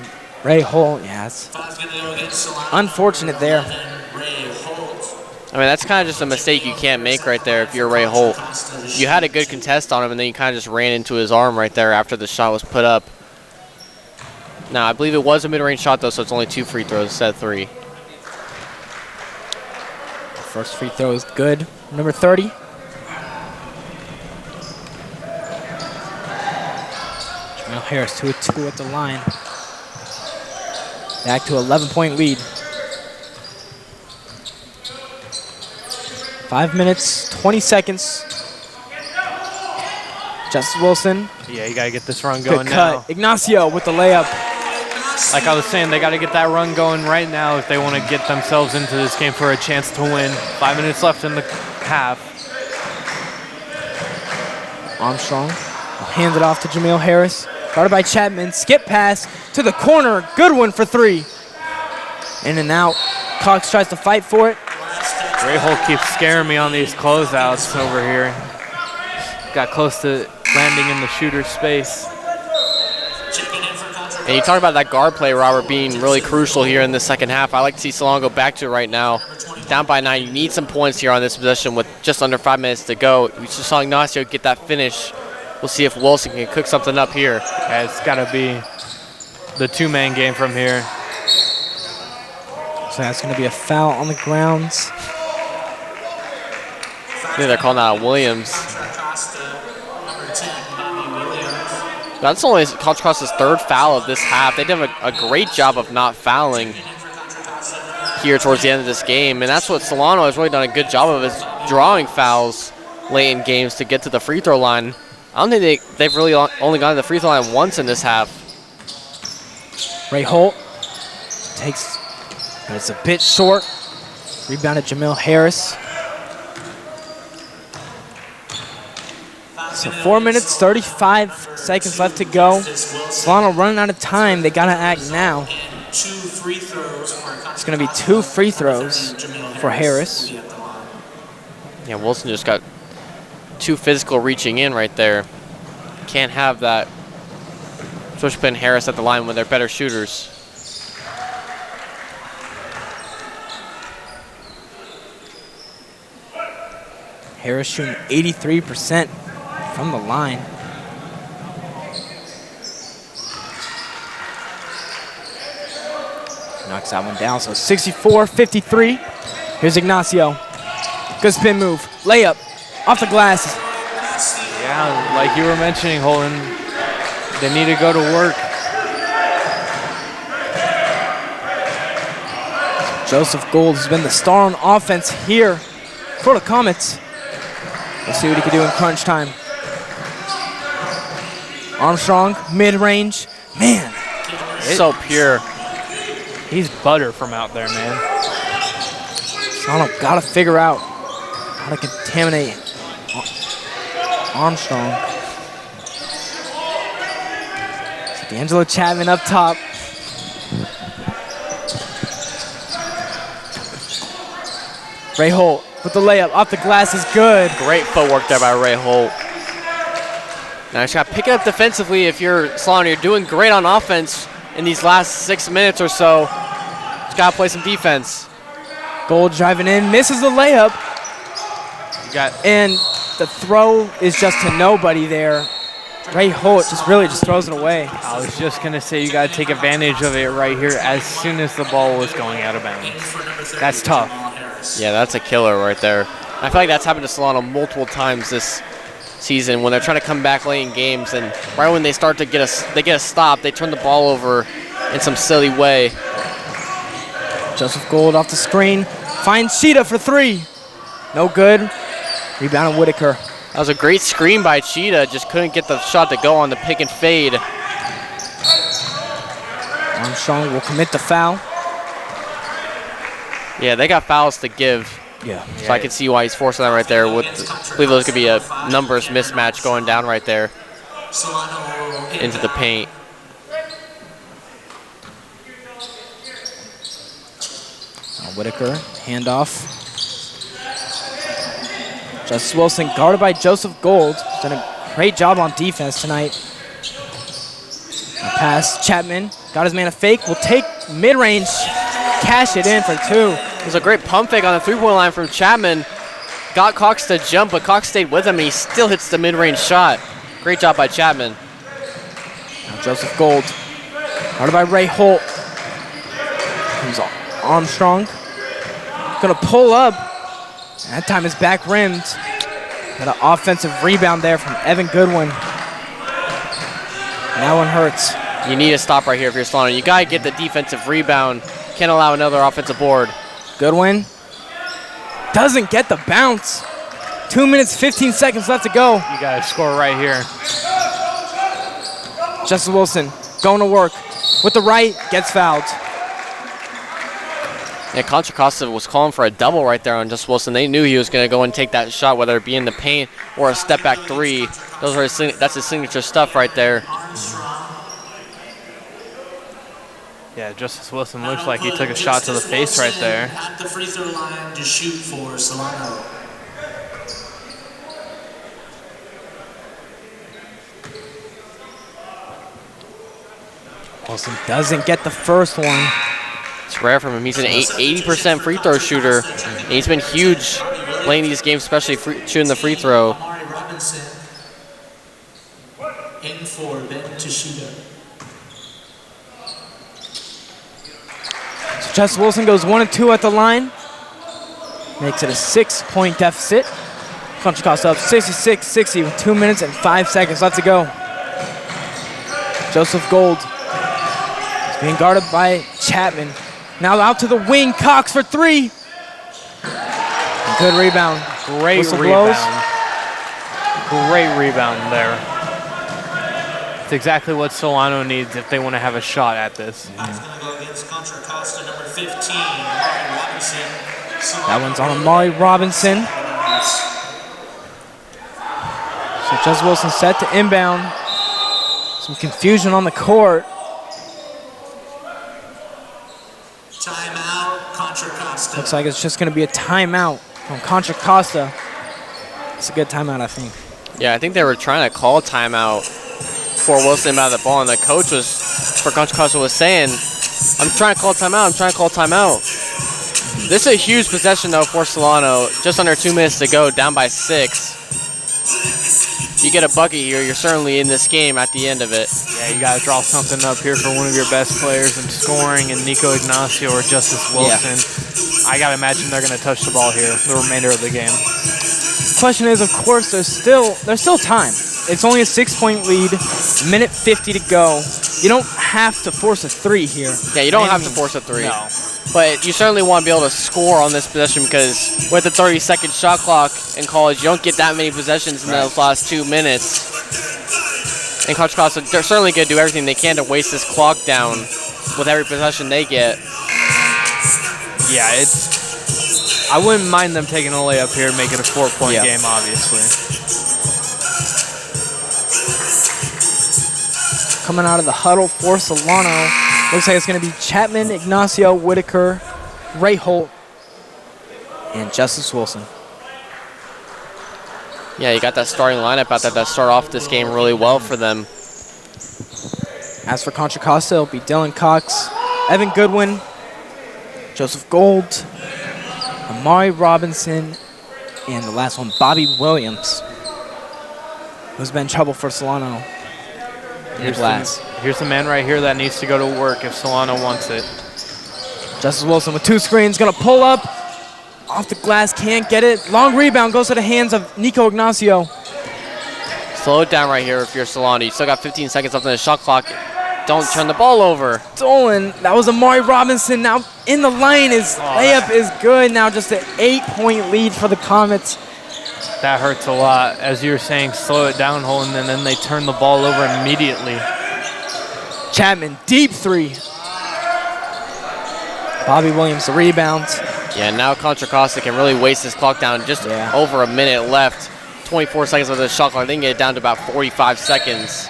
Ray Holt, yes. Unfortunate there. I mean, that's kind of just a mistake you can't make right there if you're Ray Holt. You had a good contest on him, and then you kind of just ran into his arm right there after the shot was put up. Now, I believe it was a mid-range shot, though, so it's only 2 free throws instead of 3. First free throw is good. Number 30. Jamil Harris, 2 of 2 at the line. Back to 11-point lead. 5 minutes, 20 seconds. Justice Wilson. Yeah, you got to get this run going Good cut. now. Ignacio with the layup. Like I was saying, they got to get that run going right now if they want to get themselves into this game for a chance to win. 5 minutes left in the half. Armstrong will hand it off to Jamil Harris. Guarded by Chapman. Skip pass to the corner. Good one for 3. In and out. Cox tries to fight for it. Ray Holt keeps scaring me on these closeouts over here. Got close to landing in the shooter's space. And you talk about that guard play, Robert, being really crucial here in the second half. I like to see Solano go back to it right now. Down by 9, you need some points here on this possession with just under 5 minutes to go. We just saw Ignacio get that finish. We'll see if Wilson can cook something up here. Yeah, it's got to be the 2-man game from here. So that's going to be a foul on the grounds. I think they're calling out on Williams. That's only Contra Costa's 3rd foul of this half. They did a great job of not fouling here towards the end of this game, and that's what Solano has really done a good job of, is drawing fouls late in games to get to the free throw line. I don't think they've really only gone to the free throw line once in this half. Ray Holt takes, but it's a bit short. Rebounded Jamil Harris. So 4 minutes, 35 seconds left to go. Solano running out of time. They got to act now. It's going to be 2 free throws for Harris. Yeah, Wilson just got too physical reaching in right there. Can't have that. Especially putting Harris at the line when they're better shooters. Harris shooting 83% from the line. Knocks that one down, so 64-53. Here's Ignacio. Good spin move, layup, off the glass. Yeah, like you were mentioning, Holden, they need to go to work. Joseph Gold has been the star on offense here for the Comets. We'll see what he can do in crunch time. Armstrong, mid-range. Man. So pure. He's butter from out there, man. Solano got to figure out how to contaminate Armstrong. D'Angelo Chapman up top. Ray Holt with the layup off the glass is good. Great footwork there by Ray Holt. Now you just got to pick it up defensively. If you're Solano, you're doing great on offense in these last 6 minutes or so. Just got to play some defense. Gold driving in, misses the layup. And the throw is just to nobody there. Ray Holt just throws it away. I was just going to say you got to take advantage of it right here as soon as the ball was going out of bounds. That's tough. Yeah, that's a killer right there. I feel like that's happened to Solano multiple times this season when they're trying to come back late in games, and right when they start to get a stop, they turn the ball over in some silly way. Joseph Gold off the screen, finds Cheetah for 3. No good. Rebound Whitaker. That was a great screen by Cheetah, just couldn't get the shot to go on the pick and fade. Armstrong will commit the foul. Yeah, they got fouls to give. Yeah. So I can see why he's forcing that right there. I believe those could be a numbers mismatch going down right there into the paint. Whitaker, handoff. Justice Wilson guarded by Joseph Gold. He's done a great job on defense tonight. Pass, Chapman, got his man a fake, will take mid-range, cash it in for 2. It was a great pump fake on the three-point line from Chapman. Got Cox to jump, but Cox stayed with him, and he still hits the mid-range shot. Great job by Chapman. Now Joseph Gold, guarded by Ray Holt. Comes Armstrong, gonna pull up. That time is back rimmed. Got an offensive rebound there from Evan Goodwin. That one hurts. You need to stop right here if you're Solano. You gotta get the defensive rebound. Can't allow another offensive board. Goodwin doesn't get the bounce. 2 minutes, 15 seconds left to go. You gotta score right here. Justice Wilson going to work with the right, gets fouled. Yeah, Contra Costa was calling for a double right there on Justice Wilson. They knew he was going to go and take that shot, whether it be in the paint or a step-back 3. That's his signature stuff right there. Yeah, Justice Wilson looks like he took a shot to the face right there. At the free throw line to shoot for Solano. Wilson doesn't get the first one. It's rare from him. He's an 80% free throw shooter, and he's been huge playing these games, especially shooting the free throw. In for Ben Tashida. So Justice Wilson goes 1 and 2 at the line. Makes it a 6-point deficit. Contra Costa up 66-60 with 2 minutes and 5 seconds left to go. Joseph Gold is being guarded by Chapman. Now out to the wing, Cox for 3. Good rebound. Great Whistle rebound. blows. Great rebound there. It's exactly what Solano needs if they want to have a shot at this. That's going to go against Contra Costa, number 15, Amari Robinson. That one's on Amari Robinson. So Justice Wilson set to inbound. Some confusion on the court. Timeout, Contra Costa. Looks like it's just going to be a timeout from Contra Costa. It's a good timeout, I think. Yeah, I think they were trying to call timeout for Wilson out of the ball, and the coach for Contra Costa was saying, I'm trying to call timeout, I'm trying to call timeout. This is a huge possession, though, for Solano. Just under 2 minutes to go, down by 6. You get a bucket here, you're certainly in this game at the end of it. Yeah, you got to draw something up here for one of your best players in scoring, and Nico Ignacio or Justice Wilson. Yeah. I got to imagine they're going to touch the ball here the remainder of the game. Question is, of course, there's still time. It's only a 6-point lead, minute 50 to go. You don't have to force a 3 here. Yeah, you don't have to force a 3. No. But you certainly want to be able to score on this possession, because with the 30-second shot clock in college, you don't get that many possessions in those last 2 minutes. And Contra Costa, they're certainly going to do everything they can to waste this clock down with every possession they get. Yeah, I wouldn't mind them taking a layup here and make it a 4-point game, obviously. Coming out of the huddle for Solano. Looks like it's going to be Chapman, Ignacio, Whitaker, Ray Holt, and Justice Wilson. Yeah, you got that starting lineup out there that start off this game really well for them. As for Contra Costa, it'll be Dylan Cox, Evan Goodwin, Joseph Gold, Amari Robinson, and the last one, Bobby Williams, who's been in trouble for Solano. Here's the man right here that needs to go to work if Solano wants it. Justice Wilson with 2 screens, gonna pull up off the glass, can't get it. Long rebound goes to the hands of Nico Ignacio. Slow it down right here if you're Solano. You still got 15 seconds left on the shot clock. Don't turn the ball over. Stolen. That was Amari Robinson. Now in the lane, his layup is good. Now just an 8-point lead for the Comets. That hurts a lot. As you were saying, slow it down, Holden, and then they turn the ball over immediately. Chapman, deep 3. Bobby Williams, the rebound. Yeah, now Contra Costa can really waste this clock down. Just over a minute left. 24 seconds of the shot clock. They can get it down to about 45 seconds.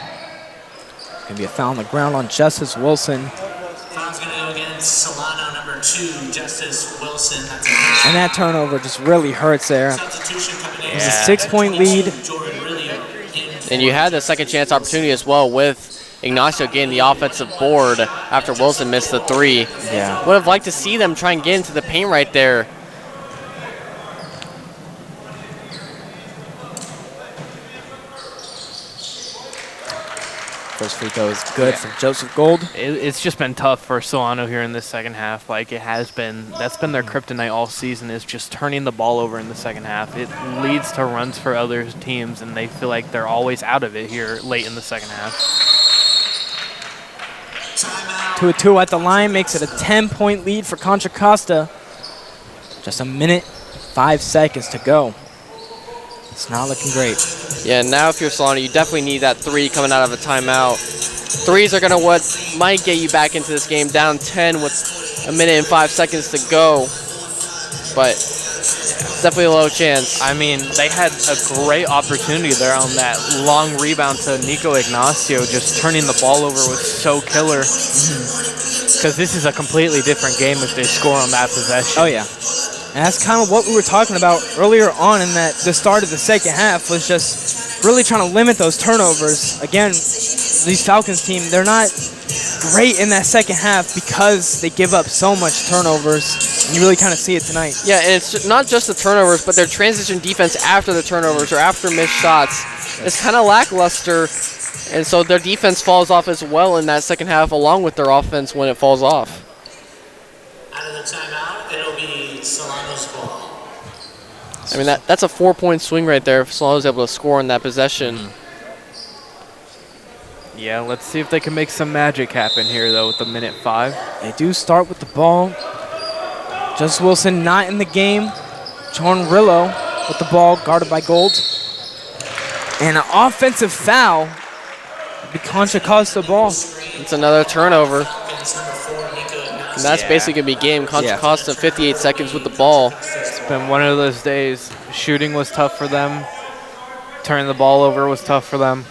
Going to be a foul on the ground on Justice Wilson. Foul's going to go against Solano, number 2, Justice Wilson. And that turnover just really hurts there. Substitution coming in. It was a 6-point lead. And you had the second chance opportunity as well with Ignacio getting the offensive board after Wilson missed the 3. Yeah. Would have liked to see them try and get into the paint right there. First free throw is good for Joseph Gold. It's just been tough for Solano here in this second half. Like it has been. That's been their kryptonite all season, is just turning the ball over in the second half. It leads to runs for other teams, and they feel like they're always out of it here late in the second half. 2-2 at the line makes it a 10-point lead for Contra Costa. Just a minute, 5 seconds to go. It's not looking great. Yeah, now if you're Solano, you definitely need that 3 coming out of a timeout. 3s are gonna what might get you back into this game, down 10 with a minute and 5 seconds to go. But definitely a low chance. I mean, they had a great opportunity there on that long rebound to Nico Ignacio. Just turning the ball over was so killer. Because this is a completely different game if they score on that possession. Oh, yeah. And that's kind of what we were talking about earlier on, in that the start of the second half was just really trying to limit those turnovers. Again, these Falcons team, they're not great in that second half because they give up so much turnovers. And you really kind of see it tonight. Yeah, and it's not just the turnovers, but their transition defense after the turnovers or after missed shots is kind of lackluster. And so their defense falls off as well in that second half, along with their offense when it falls off. Out of the timeout, it'll be Solano's ball. I mean, that's a 4-point swing right there if Solano's able to score in that possession. Yeah, let's see if they can make some magic happen here, though, with the minute 5. They do start with the ball. Justice Wilson not in the game. Jordan Rillo with the ball, guarded by Gold. And an offensive foul. It'll be Contra Costa ball. It's another turnover. And that's basically going to be game. Contra Costa 58 seconds with the ball. It's been one of those days. Shooting was tough for them. Turning the ball over was tough for them.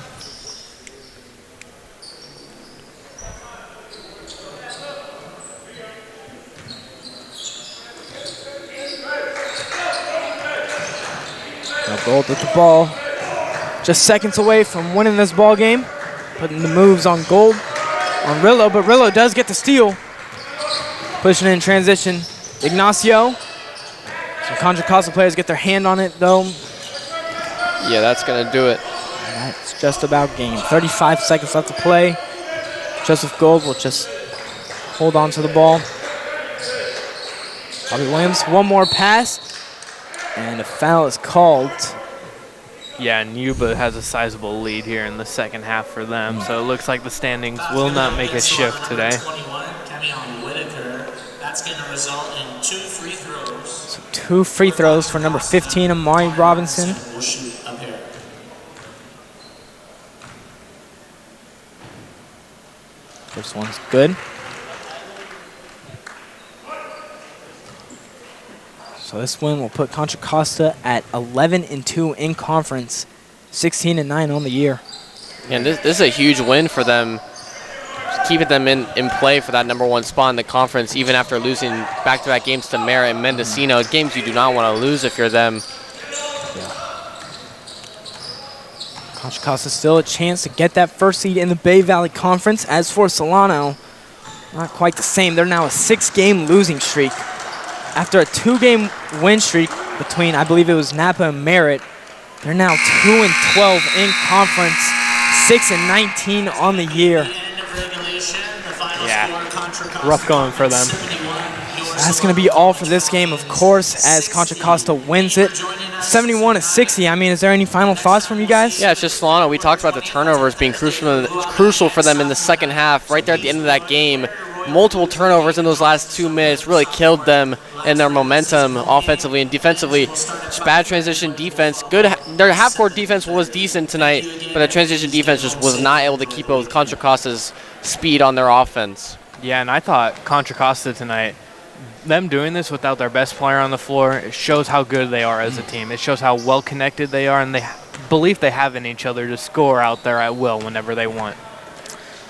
Now Gold with the ball. Just seconds away from winning this ball game. Putting the moves on Gold, on Rillo, but Rillo does get the steal. Pushing in transition, Ignacio. Some Contra Costa players get their hand on it, though. Yeah, that's going to do it. And that's just about game. 35 seconds left to play. Joseph Gold will just hold on to the ball. Bobby Williams, one more pass, and a foul is called. Yeah, and Yuba has a sizable lead here in the second half for them, so it looks like the standings will not make a shift today. That's going to result in 2 free throws. So 2 free throws for number 15, Amari Robinson. Will shoot a pair. First one's good. So this win will put Contra Costa at 11-2 in conference, 16-9 on the year. And this is a huge win for them, keeping them in play for that #1 spot in the conference, even after losing back-to-back games to Merritt and Mendocino, games you do not want to lose if you're them. Contra Costa still a chance to get that first seed in the Bay Valley Conference. As for Solano, not quite the same. They're now a 6-game losing streak. After a 2-game win streak between, I believe it was Napa and Merritt, they're now 2-12 in conference, 6-19 on the year. Yeah, rough going for them. That's going to be all for this game, of course, as Contra Costa wins it 71-60. I mean, is there any final thoughts from you guys? Yeah, it's just Solano. We talked about the turnovers being crucial for them in the second half. Right there at the end of that game, multiple turnovers in those last 2 minutes really killed them and their momentum offensively and defensively. Just bad transition defense. Good. Their half-court defense was decent tonight, but the transition defense just was not able to keep up with Contra Costa's speed on their offense. Yeah, and I thought Contra Costa tonight, them doing this without their best player on the floor, it shows how good they are as a team. It shows how well connected they are, and they believe they have in each other to score out there at will whenever they want.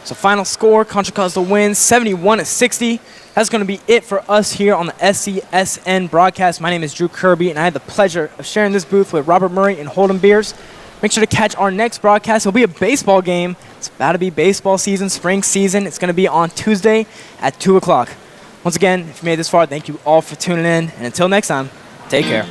So final score, Contra Costa wins 71-60. That's going to be it for us here on the SCSN broadcast. My name is Drew Kirby, and I had the pleasure of sharing this booth with Robert Murray and Holden Beers. Make sure to catch our next broadcast. It'll be a baseball game. It's about to be baseball season, spring season. It's going to be on Tuesday at 2 o'clock. Once again, if you made it this far, thank you all for tuning in. And until next time, take care.